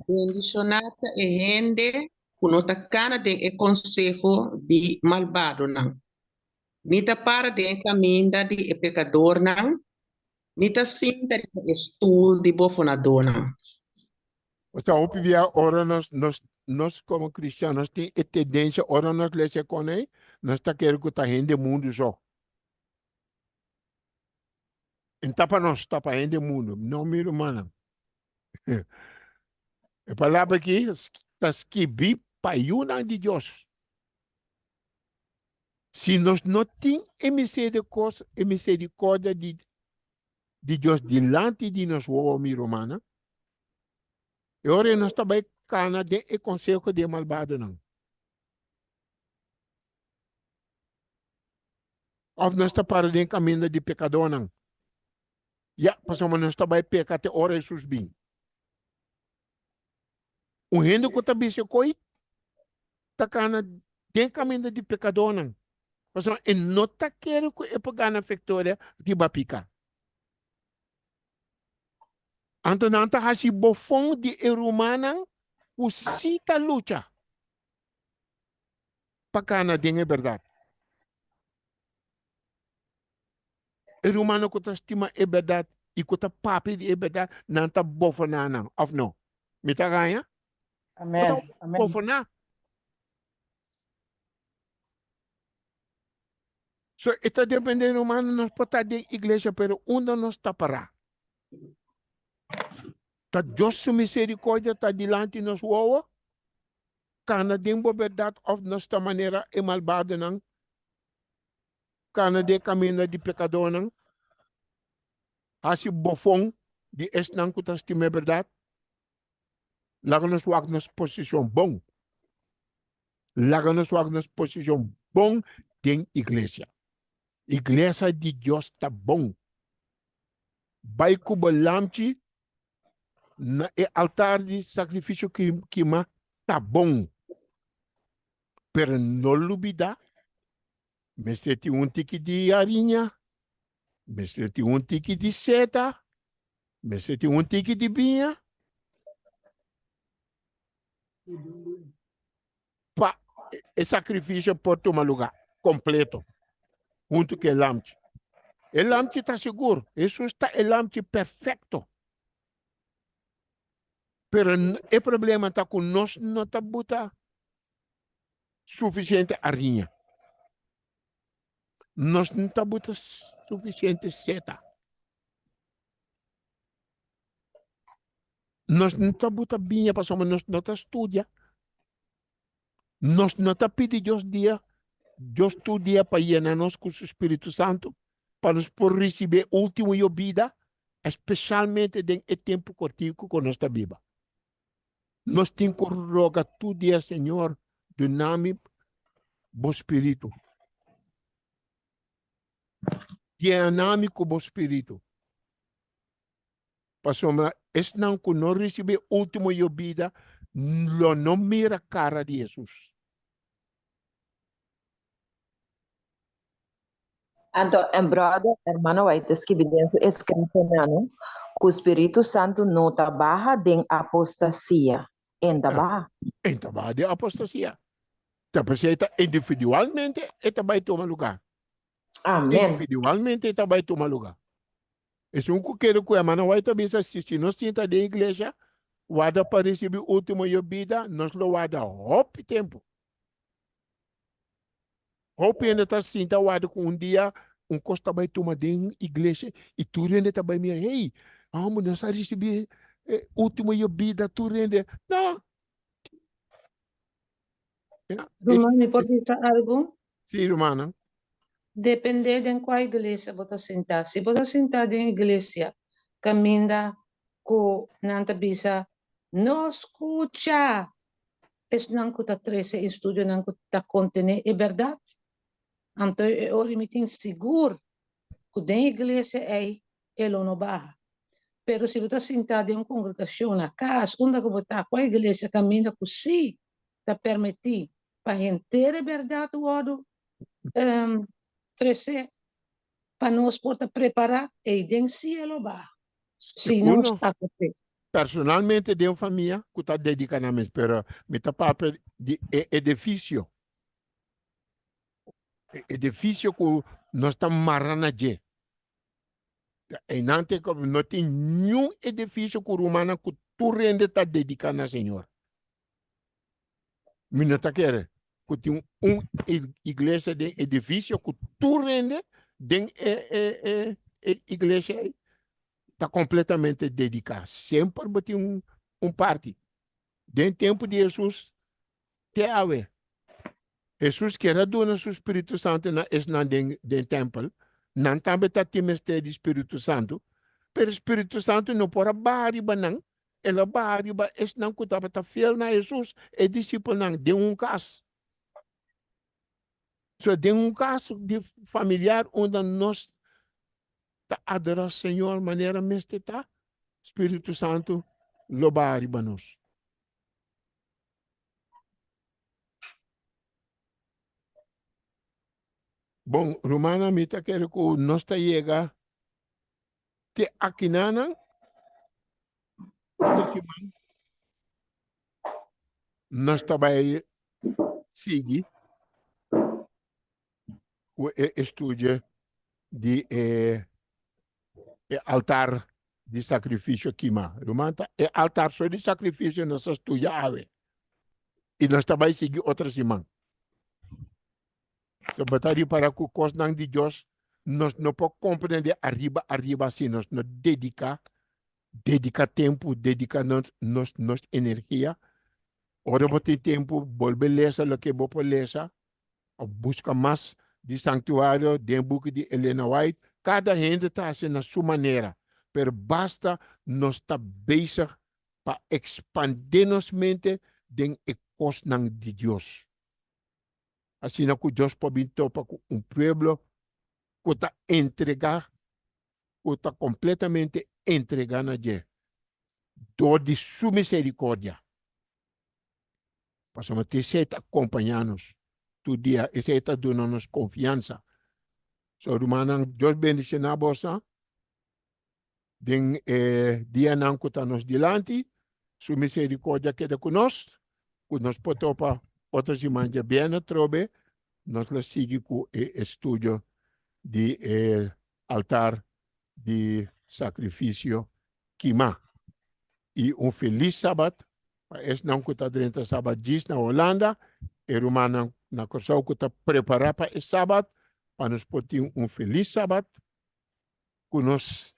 Bendicionata e gente kunota kana de e consejo di malvado nan. Nita para de caminda di e pecador nan. Nita sinta di estudo di bofonador nan. Então, o via ora nós como cristianos tem a tendência ora nós lese com ele, nós está querendo que tá rende mundo só. Então para nós está para rende mundo, não miro mano. A palavra aqui está escrito para o de Deus. Se nós não temos a misericórdia de Deus delante de nós, o miro mano, e ora nós também cana de e conselho de malvado não. Of nós está para de caminho de pecador não. Passamos nós também peca até ora Jesus bem. O rendo que está bicho coi, está cana de caminho de pecador não. Passamos e não está querendo que é pegar na factoria de bapica. Então não está assim bofão de erumana o cita luta. Para cana de verdade. Erumana que está estima é verdade e que está papi de verdade não está bofana não. Of não. Me está ganha? Amém. Amém. Bofana. So, está dependendo humano, nós podemos estar de igreja, pero onde nós está parar? Está Deus misericórdia, está diante de nós, uau, cana de verdade, of nossa maneira é malvado, não? Cana de caminho de pecador, não? Assim, bofão, de não que está estima verdade. Lá nós vamos na posição bom. Lá nós vamos na posição bom de igreja. Igreja de Deus está bom. Vai cubo lamchi na altar de sacrifício que está bom. Pero não olvida, me sete tique de arinha, me sete tique de seta, me sete tique de binha. Pa, e sacrifício pode tomar lugar completo. Junto com o lamchi. O lamchi está seguro. Isso está o lamchi perfeito. Pero o problema está com nós não está bota suficiente arinha. Nós não está bota suficiente seta. Nós não está bota binha para somos nós não está estudia. Nós não está pedindo Deus dia. Deus todo dia para llenar-nos com o Espírito Santo, para nos por receber a última vida, especialmente em tempo curtinho que nós está viva. Nós temos que rogar todo dia, Senhor, do nome do Espírito. Dinâmico do Espírito. Para esse não que nós receber a última vida, não mira a cara de Jesus. Então, brother, hermano, vai ter que evidência escrito, não? Que o Espírito Santo não trabalha em apostasia. Ainda barra? Ainda barra de apostasia. Está presente individualmente e também toma lugar. Amém. Individualmente também toma lugar. Isso um quero que a mana vai também se nós sinta de igreja, guarda para receber o último vida, nós lo guarda hop tempo. Hop ainda tá sinta guarda com dia costa vai tomar de igreja e tu rende também me, hey, vamos nós receber último vida, tu rende. Não. Romano, me pode dizer algo? Sim, Romana. Depende de qual igreja você sentar. Se você sentar em igreja, caminha com nanta bisa, não escuta. Es não que está 13 estudo, não que está contene, é verdade. Então, eu me tenho seguro que dentro da igreja ele não barra. Pero se você sentar em uma congregação, na casa, onde você está, com a igreja caminha com si, está permitido para a gente ter a verdade, o 13, para nós poder preparar e dentro si ele barra. Se não Segundo, está com personalmente de uma família que está dedicada a mim, pero me está papel de edifício. Edifício que nós estamos marrando de. E não tem nenhum edifício que o romano que tu rende está dedicado ao Senhor. Me não está querendo. Que tem igreja de edifício que tu rende de igreja está completamente dedicada. Sempre tem parte. Dentro do tempo de Jesus, te ave. Jesus quer donar o Espírito Santo na templo. Não também está tem mistério do Espírito Santo. Pero o Espírito Santo não pode bari banang. Ela bari ba es não que está fiel na Jesus e discípulo não de caso. So de caso de familiar onde nós adoramos o Senhor maneira mestre tá. Espírito Santo lo bari banos. Bom, Romana, me tá querendo que nós tá chega te aqui nana outra semana nós tá vai seguir o estudo de altar de sacrifício quima. Romana, altar só de sacrifício nós estudamos e nós tá vai seguir outra semana. So batari para que o nang de Deus nós não podemos compreender arriba assim nós não dedica tempo, dedica nos energia. Ora bote tempo, volver lesa lo que vou lesa, busca mais de santuário, de book de Elena White. Cada gente está assim na sua maneira, pero basta nós estar bezig para expandir nos mente den cos nang de Deus. Assim que Deus pode topar com pueblo que está entregar, que está completamente entregando a Deus. Dor de sua misericórdia. Para que você está acompanhando-nos todo dia, e você está dando-nos confiança. So, Romana, Deus bendice na bolsa. Den dia não que está nos delante, sua misericórdia queda conosco, que nós podemos outra semana bem trobe, nós la sigue com o estudo de altar de sacrifício quima. E feliz sábado. Es não que está dentro do sábado diz na Holanda, e Romana na Corsau que está preparado para esse sábado, para nos poder feliz sábado com nosso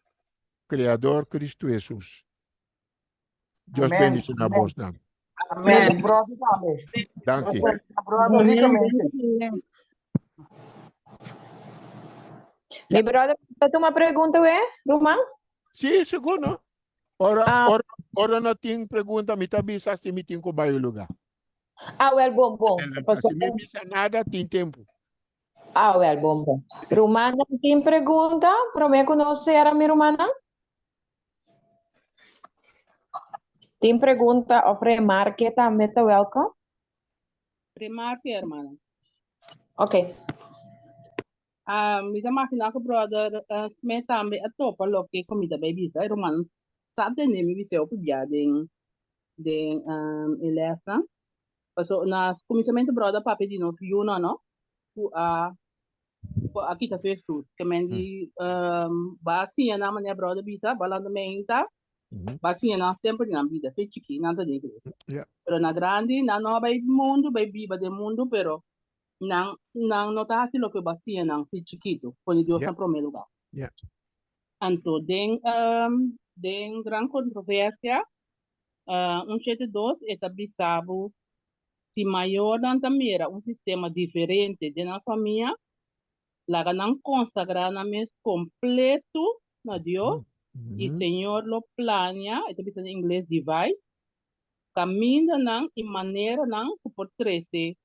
Criador Cristo Jesus. Deus bendice na voz. Amém. Brother, também. Danke. Brother, ricamente. Mi brother, ¿tú uma pergunta, Román? Sim, segundo. Ora não tem pergunta, me avisa se me tem que vai o lugar. Well, bom. Se me avisa nada, tem tempo. Well, bom. Romana, tem pergunta? Para me conhecer a minha Romana? Tem pergunta, ofre marque também, tá welcome? Remarque, hermana. Ok. Mida makina ko brother, me tambe atopa loke comida baby sa roman. Sa atin ni mi bisyo po biya ding elefa. So na kumisamento brother papi di no fiuna no. Ku Aqui tá fez tudo. Que men di basinha na minha brother bisa, balando menta, basinha na sempre na vida, fez chiqui, nada de igreja. Yeah. Pero na grande, na no vai mundo, vai viva de mundo, pero não nota assim lo que basinha não fez chiquito, quando Deus Yeah. em primeiro lugar. Yeah. Anto den gran controvérsia, certo dos etablissavo se maior dan tamera sistema diferente de na família, laga não consagrar na mes completo na Deus, e Senhor lo plania, etablissa em inglês device, caminho não e maneira não que por trazer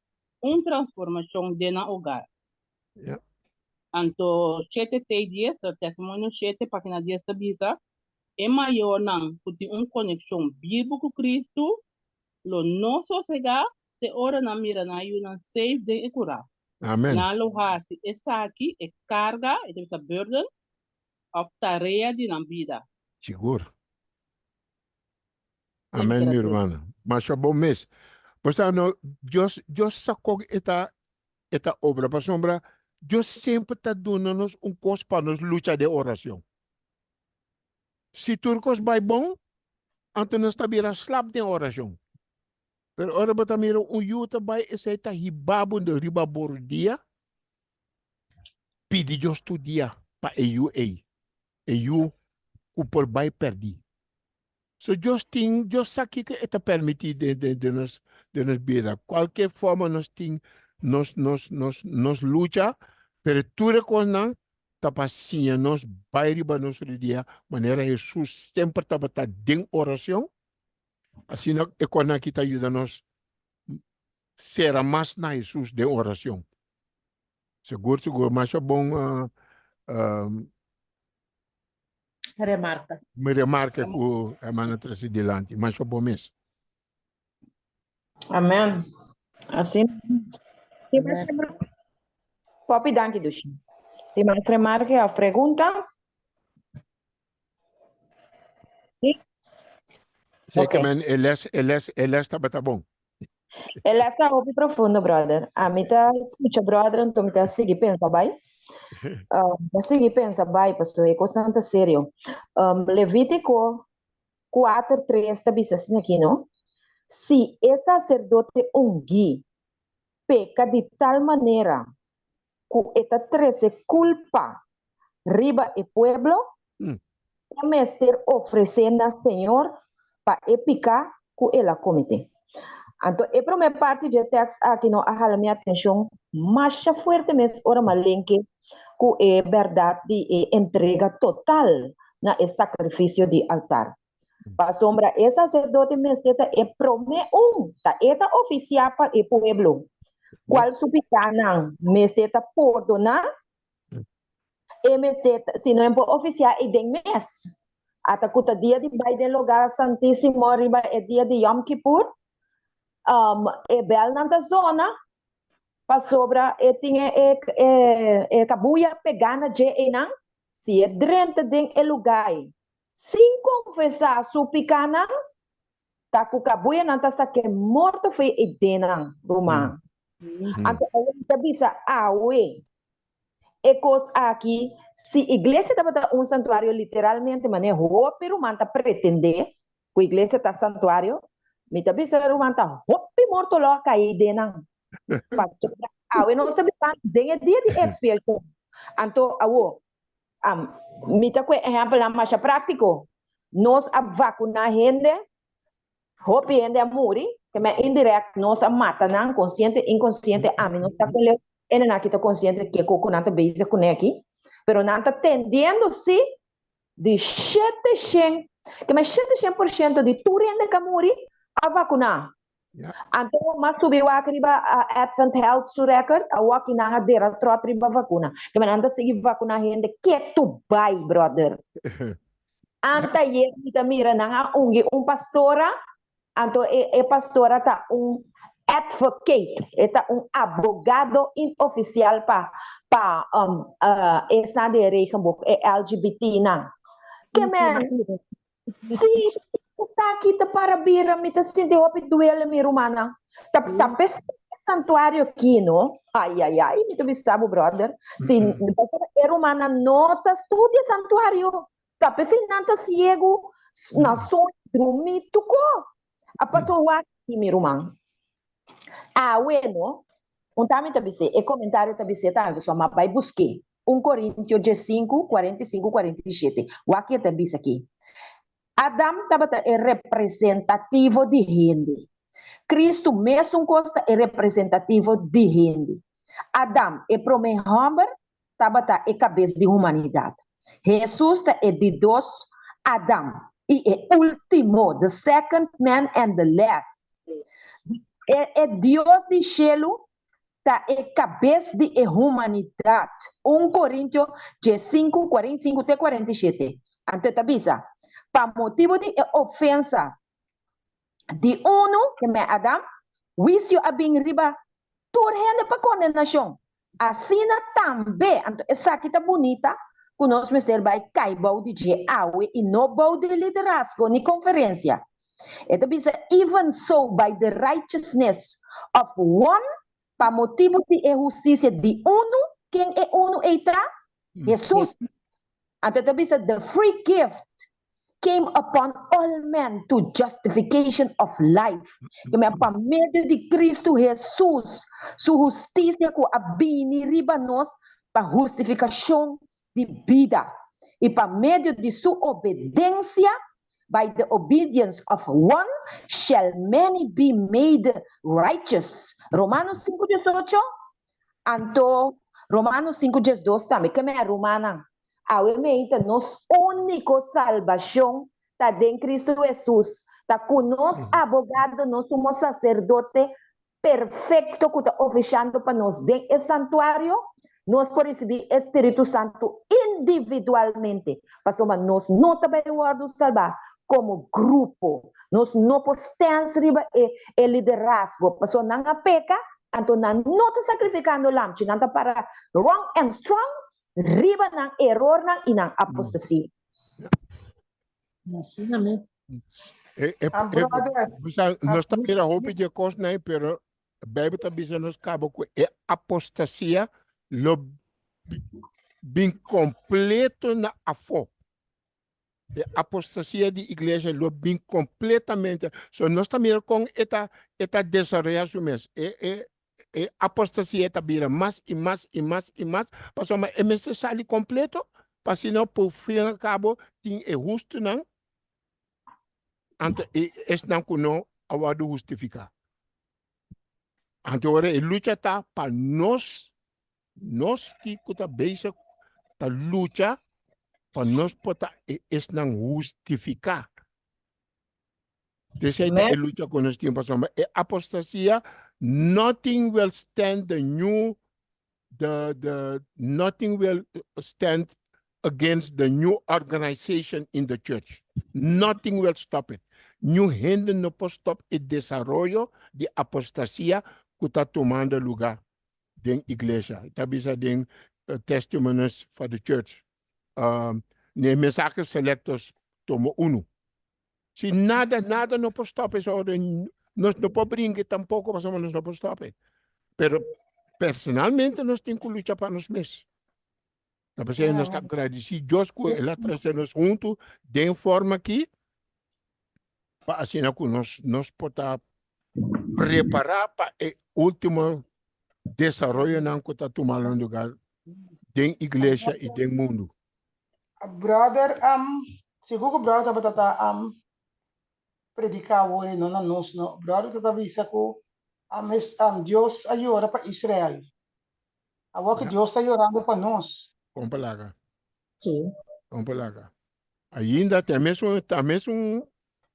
transformação de na hogar. Yeah. Anto 7 dias, o testemunho 7, página 10 da Bisa, é maior não, porque conexão bíblica com Cristo, lo não sossegar, se ora na mira na ayuda safe de curar. Amen. Na lo hasi, essa aqui é carga, é essa burden, of tarefa de na vida. Seguro. Amen, minha irmã. Mas é bom mês. Portanto, Deus sacou esta obra para sombra. Deus sempre está dando-nos coisa para nos lutar de oração. Se turcos vai bom, então nós estamos slap de oração. Pero ora bota mira yuta vai esse está ribabo de ribabor dia. Pedi Deus tu dia para eu por vai perdi. So Deus sabe que está permitido de nos vida. Qualquer forma nos luta, pero tudo coisa tá paciência nos vai riba nos dia maneira Jesus sempre estava em oração. Assim é quando que ajuda nos ser mais na Jesus de oração. Seguro, mas é bom Remarca. me remarca que a mana trazer delante, mas é bom mesmo. Amém. Assim. Papi, danke, Dushi. Se mais remarque a pergunta? Sei que ele está bom. Ela está muito profundo, brother. A mim tá escuta, brother, então me tá seguir pensa, vai? Seguir pensa, vai, pastor, é constante sério. Levítico 4:3 está dizendo aqui, não? Se é sacerdote ungui, peca de tal maneira que esta trece culpa riba e pueblo, é mestre oferecendo ao Senhor para epicar que ela comete. Então, a primeira parte do texto aqui não a minha atenção, mais forte mesmo, ora malenque, que é verdade de entrega total na sacrifício de altar. Para sombra, esse sacerdote mesmo é promete tá oficial para o pueblo. Qual subitana mesmo perdonar, e mesmo se não é oficial e dem mês. Até que o dia de Biden lugar santíssimo riba é dia de Yom Kippur. É bel na zona para sobra tinha cabuia pegana de enang se é drente den lugar sem confessar su picana tá com cabuia não tá saque morto foi edenang Roma. Então a bisa awe ecos aqui se igreja tá santuário literalmente maneira pero manta pretender que a igreja tá santuário mita bisa rumanta hoppi morto lo kai denang awe não está bem dia de expiação então awo mita ko exemplo na mais prático nós a vacunar gente hoppi gente a morrer que me indirect nós a mata não consciente inconsciente mim não está com ele não está consciente que coco não está bem com aqui pero não está tendendo-se de 7% que me 7% de tudo gente que morrer a vacunar. Então, mas subiu a Advent Health su record, a waki na dera tropa riba vacuna. Que man anda seguir vacunar gente que tu vai, brother. Anta ye mira na ungi pastora, anto pastora tá advocate, eta abogado inoficial pa esta de regenboog LGBT na. Que man, sim. Tá aqui tá para bira, me tá sentindo o duelo mi rumana. Tá santuário aqui, não? Ai, ai, ai, me tu sabe, brother. Se era humana nota estudia santuário. Tá pensando nada ciego, na sonho, dormir, tuco. A pessoa aqui, meu irmão. Ah, bueno, também tabise, e comentário tabise, tá, pessoal, mas vai buscar. 1 Coríntios 5, 45, 47. O aqui tabise aqui. Adam tabata é representativo de gente. Cristo mesmo costa é representativo de gente. Adam é primeiro homem, tabata é cabeça de humanidade. Jesus é de dois Adam. E é último, the second man and the last. É Deus de cielo, tá é cabeça de humanidade. 1 Coríntios 5, 45 até 47. Então, tabisa, para motivo de ofensa de uno, que é Adam, vício a bem riba, tudo rende para condenação. Assim também, então, essa aqui tá bonita, que nós mister vai caibau de awe e no bau de liderazgo ni conferência. Então, bisa, even so, by the righteousness of one, para motivo de justiça de uno, quem é uno eita? Jesus. Então, bisa, the free gift came upon all men to justification of life. Que me por meio de Cristo Jesus, sua justiça que abini riba nós para justificação de vida. E por meio de sua obediência, by the obedience of one, shall many be made righteous. Romanos 5:18. Anto Romanos 5:12 também. Que é Romana? Awemeita nos único salvação tá em Cristo Jesus. Tá com nós abogado, nós somos sacerdote perfeito que está oficiando para nós dentro do santuário. Nós podemos receber Espírito Santo individualmente. Pastor, mas nós não também salvar como grupo. Nós não podemos receber o liderazgo. Pastor, não peca, então não está sacrificando lamchi, não está para wrong and strong, riba ng error ng inang apostasy. Assim também. Nós também era roupa de coisa, né? Pero a Bíblia está dizendo nos cabo que é apostasia lo bem completo na afo. É apostasia de igreja lo bem completamente. So nós também com eta desenvolvimento mesmo. Apostasia está vira mais e mais e mais e mais. Passou mas é necessário completo. Para se não por fim a cabo tem justo não. Então é não que não a justificar. Então agora a luta está para nós que está bem a luta para nós poder não justificar. Dessa é a luta que nós temos. É apostasia. Nothing will stand nothing will stand against the new organization in the church. Nothing will stop it. New gente no pode stop o desarrollo de apostasia que está tomando lugar na igreja. Está bisa den testimonies for the church. Ne mensajes selectos tomo uno. Se nada no pode stop isso. Nós não podemos brincar tampouco, mas nós não podemos stopar. Pero, personalmente, nós temos que lutar para nós mesmos. Nós estamos agradecidos. Deus que ela traz-nos juntos, de forma que, para assim que nós podemos preparar para o último desenvolvimento que está tomando lugar da igreja e do mundo. Brother, segundo o brother está predicar hoje no anúncio, brother está dizendo que Deus ajuda para Israel. Agora que Deus está orando para nós. Vamos para lá. Sim. Vamos para lá. Ainda tem mesmo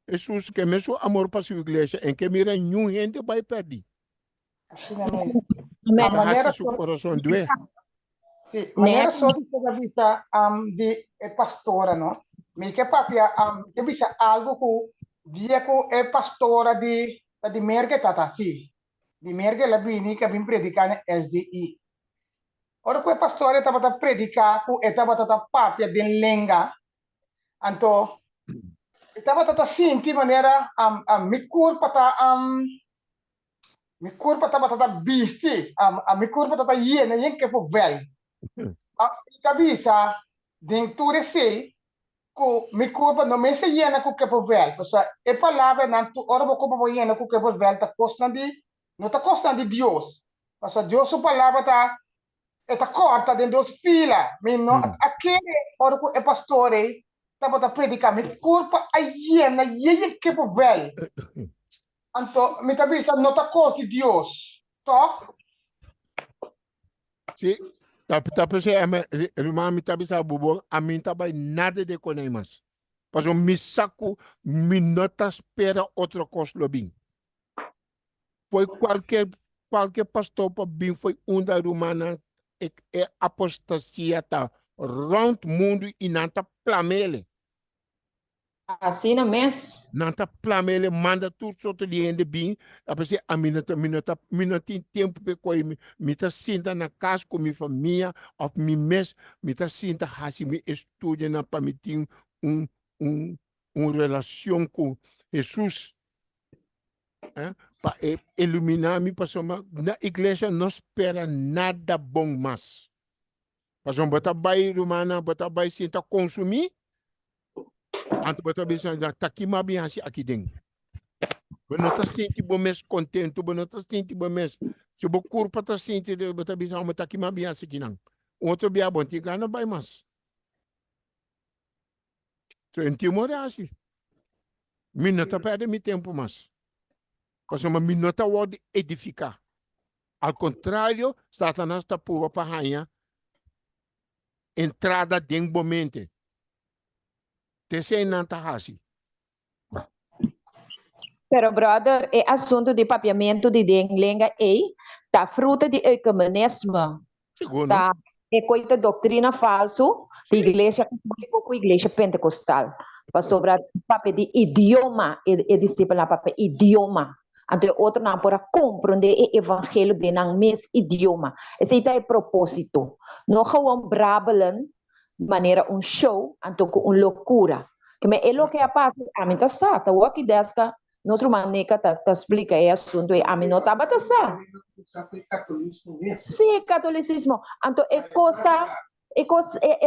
Jesus que mesmo amor para sua igreja, em que mira nenhum gente vai perder. Assim também. A maneira seu coração doer. Sim, maneira só de pegar vista de pastora, não? Me que papia que bisa algo que via que é pastora de merge tata sim. De merge la bini que vim predicar na SDI. Ora que pastora estava predicar que estava papia de lenga. Então estava senti maneira me curpa Mi corpo tata bisti, mi corpo tata iene, yen che po vel. Kabisa, ding tu sei, ku mi corpo no me se iene ku che po vel. Posa e palavra nan tu ora ko po iene ku che po vel ta costandi, no ta costandi Dios. Posa Dios su palavra ta e ta corta dentro fila, mi no aquele ora ku e pastore ta bota predica mi corpo a iene, yen che po vel. Anto, mi kabisa no ta costi Dios. Toch? Sí, tapi saya rumah mita bisa bubur, aminta bay nada de coneimas. Paso mi saco, mi nota espera outro costo lobin. Foi qualquer pastor para bem foi da rumana e apostasia tá round mundo e nanta plamele. Assim não mesmo. Nanta plamele manda tudo soto de ende bem, apesar a minha tem tempo para coi me tá sinta na casa com minha família, of mi mes, me tá sinta hasi me estuda na para me ter um relação com Jesus. Para iluminar-me, na igreja não espera nada bom mais. Para botar vai romana, botar vai sentar consumir, antes botar bisa tá aqui mais bem assim aqui dentro. Você não está sentindo bom mês contente, você não está sentindo bom mês. Se você curva está sentindo, botar bisa vamos tá aqui mais bem assim aqui não. Outro dia bom, tem gana vai mais. So em Timor é assim. Me não está perdendo meu tempo mais. Porque uma minota pode edificar. Ao contrário, Satanás está por para rainha entrada dentro do momento. Terceiro não está assim. Pero, brother, é assunto de papiamento de língua e tá fruta de ecumenismo. Segundo. Tá é coisa doutrina falso de igreja católica com igreja pentecostal. Para sobre papel de idioma e discípula papel idioma. Então, outro não pode compreender o evangelho de nang mes idioma. Esse é o propósito. Não gewoon brabbelen, maneira show, então com loucura. Que é o que passa, a mim tá certo, o que desca, nosso maneira tá explica é assunto, a mim não tá batasa. Sim, catolicismo. Então, é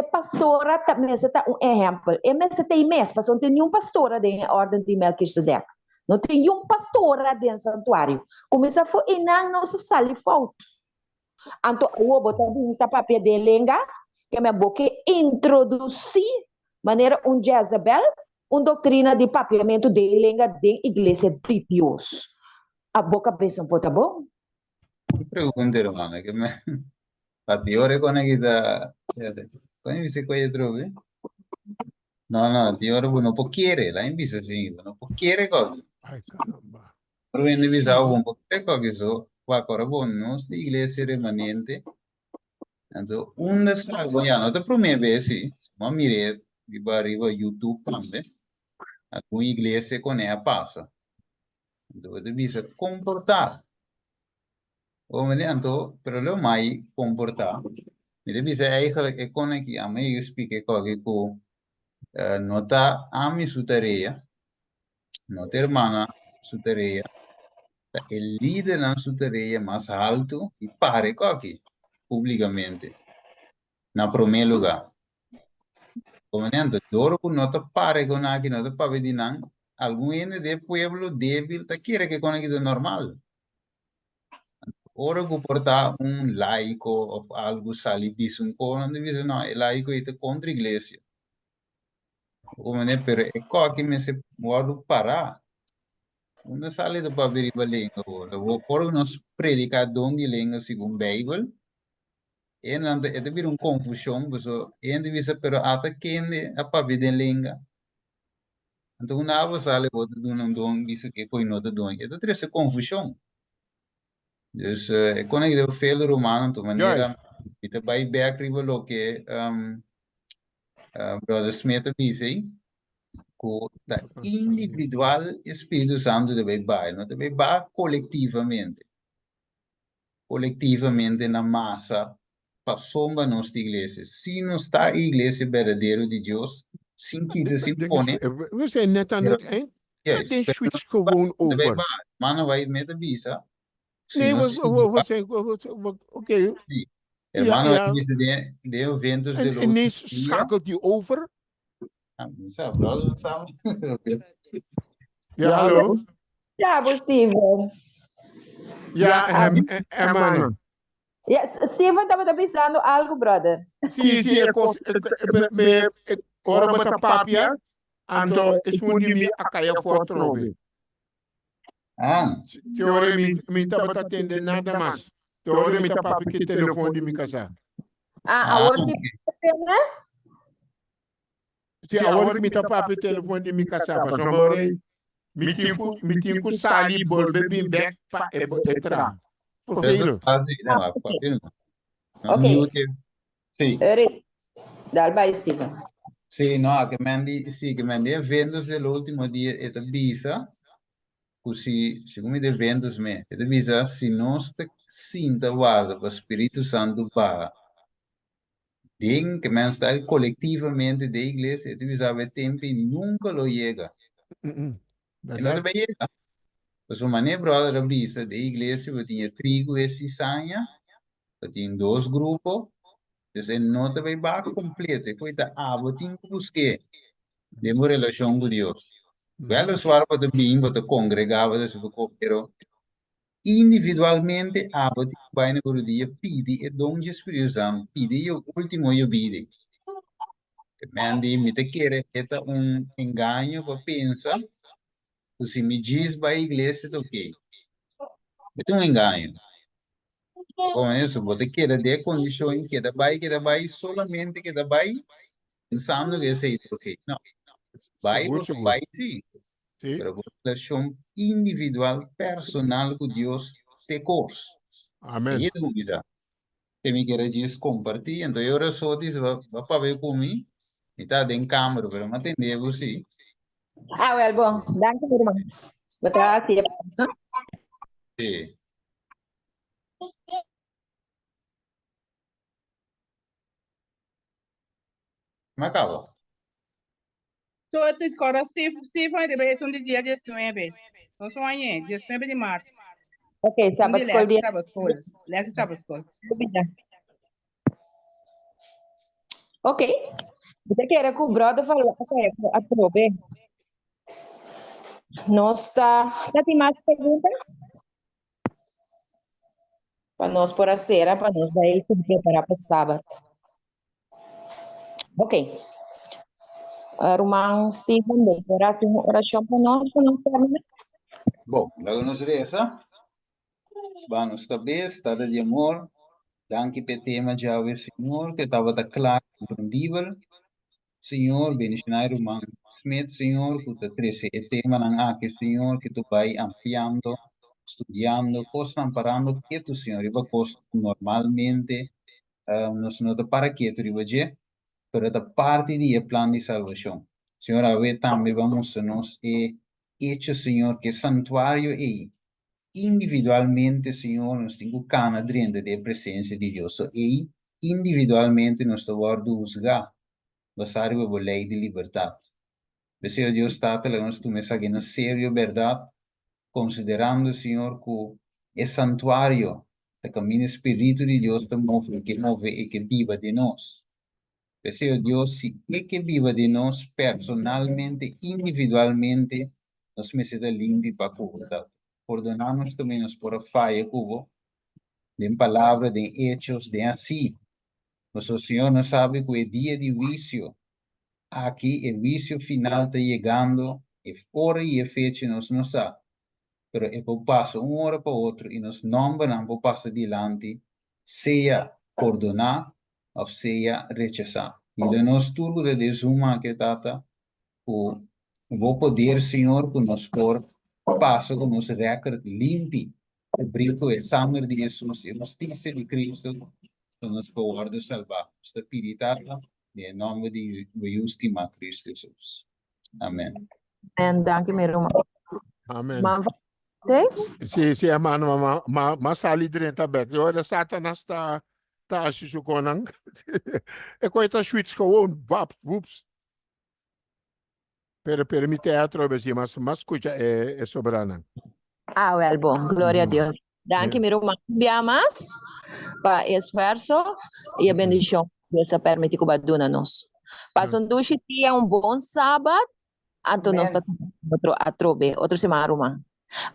pastora também está exemplo. É mesmo tem mesmo, porque não tem nenhum pastora de ordem de Melquisedeque. Não tem nenhum pastora dentro do santuário. Começa a foi não se sale falta. Então, o botar um papel de língua, que me boca introduzir maneira Jezebel, doutrina de papiamento de língua da igreja de Deus. A boca pensa tá bom? Pergunta, hermano, que me patiore con kita, kung bisa ko trove? No, tiore non può chiedere, la invisa sì, non può chiedere cosa. Ai caramba. Pero in divisa un po' che so, qua corabon, no, sti iglesia remanente. Então, das salvo, já não te promete assim, mas mire, de barriga YouTube também, alguma igreja com ela passa. Então, ele bisa comportar. O momento, pero lo mai comportar. Ele bisa eigenlijk é com que a mim explique que com nota ami sutareia, nota irmã sutareia, el líder na sutareia mais alto e pare aqui publicamente na primeiro lugar. Comandante, doro con nota pare con aqui nota para vedinan algum ente de pueblo débil te quiere que con aqui normal. Ora que portar laico ou algo sali bisun con não diz não, é laico é contra a igreja. Comandante, pero é que me se pode parar. Não sale de para ver a língua ora. Ora nós predicar donde língua segundo Bíblia. E não é de confusão, porque é de pero até quem a para ver língua. Então, uma ava sale outra não dom isso que coi nota dom. Então, tem essa confusão. Dus quando eu falo romano, de maneira que vai back rival que brother Smith disse, que da individual Espírito Santo deve vai, não deve vai coletivamente na massa, para sombra nossa igreja. Se não está a igreja verdadeira de Deus, sem que se impõe. We zijn net aan het eind. Yes, switch gewoon over. Maar dan wij met de visa, Nee, Sino oké. sì. Ja, Hermano, ja. dice de eventos de En los ineens schakelt hij over. Sabe, brother, não sabe. Ja, hallo. Bravo, Steven. Ja, Hermano. Yes, Steven, estava avisando algo, brother. Sim, sim, ora bota papia. Anto, is die a caia voor trobe. Ah, Teore mi taba atende nada mais. Teore mi tapa que telefone de mi casa. Agora sim, né? Se agora mi tapa telefone de mi casa, pa so more mi tinku sali bolbe bim back pa etra. Vervelho. quase, não, quase não. Ok. Mute. Sì, Dal vai, Steven. sì, no, che mandi eventos dell'ultimo dia e visa, così, siccome gli eventos me, e visa, se non sta sinta guarda, per Spirito Santo va, ding, che men sta collettivamente de iglesia, e visa, avere tempi, nunca lo llega. E non deve llega. Per sua maniera, brother, visa, de iglesia, we tinha trigo e cisanha, we tinha dois grupos, dus en nota bij bak completo. Ik weet dat abotin busque de uma relação com Deus. Belo suar para bem, para congregava de seu pero individualmente abotin vai na por dia pedi e dom de Espírito Santo pedi o último eu vide. Mandi me te querer eta engano para pensar se me diz para a igreja do que é engano. Com isso, você quer de condições que vai solamente que vai pensando que é isso, ok? Não. Vai, vai sim. Pero una relación individual, personal con Dios te cos. Amén. Y tú dices, que me quiere decir compartir. Entonces, ahora solo dice, va para ver conmigo. Y está en cámara, pero me atendemos, sí. Well, bom. Danke, meu irmão. Vou trazer aqui. Sí. Me acabo. So it is called Stephen de base on the dia 19. Não só amanhã, 19 de março. Ok, sábado escola dia. Sábado escola. Ok. Você quer que o brother falou a probe? Nossa, tem mais pergunta? Para nós por a cera, para nós daí se preparar para sábado. Ok. Irmão Steven, decorar uma oração para nós terminar. Bom, logo nos reza. Vamos cabeça, estada de amor. Danke pe tema Jave, Senhor, que estava da claro, compreendível. Senhor, bendicionar o irmão Smith, Senhor, que tu trece e tema ng aqui, Senhor, que tu vai ampliando, estudando, costa amparando, que tu, Senhor, iba costa normalmente, nos nota para que tu iba je, pero da parte de plan de salvação. Senhor, a ver também vamos a nos hecho, Senhor, que santuário é individualmente, Senhor, nos tenho cana dentro da presença de Deus. E individualmente nos guardo usar. Basar we lei de liberdade. Desejo Deus Tata, nós tu mensaje na sério verdade, considerando, Senhor, que é santuário, o caminho espírito de Deus te move e que viva de nós. Desejo Deus, se é que viva de nós personalmente, individualmente, nós me será limpo para a Perdonamos também nos por a falha, cubo, de palavra, de hechos, de assim. Nosso Senhor não sabe que é dia de vício. Aqui o vício final está chegando, e hora e fecha nós não sabe. Pero é por passo hora para outro, e nós não vamos passar adiante, seja perdonar ou seja rechazar. E nós tudo de desuma que tata, o vou poder, Senhor, que nós por passo com nosso recorde limpo, cobrir com o sangue de Jesus, e justiça de Cristo, que nos guarda salvar. Esta piritata, em nome de Justima Cristo Jesus. Amém. And danke, meu irmão. Amém. Sim, mano, mas ali dentro aberto. Olha, Satanás está chuchuconando. É coisa da switch com o whoops. Permite a travessia, mas escuta é soberana. Well, bom. Glória a Deus. Danke, mi más pa esfuerzo e a bendição Deus a permite que baduna nos. Passam dois dias bom sábado, anto nós Amen. outro atrobe, outro semana Roma.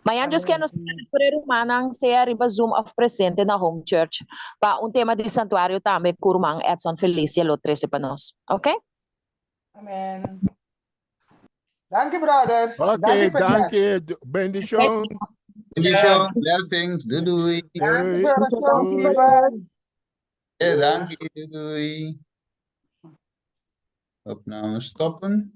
Mas antes que nós por manang se arriba Zoom of presente na home church pa tema de santuário também curmang Edson Felicia lo 13 pa nós. Okay? Amen. Dank je, brother. Oké, Dank dank je, je. Bendición. Bendition, blessings, doei. Dank je, Doei. Ração, Doei. Viva. Dank je, doei. Opname stoppen.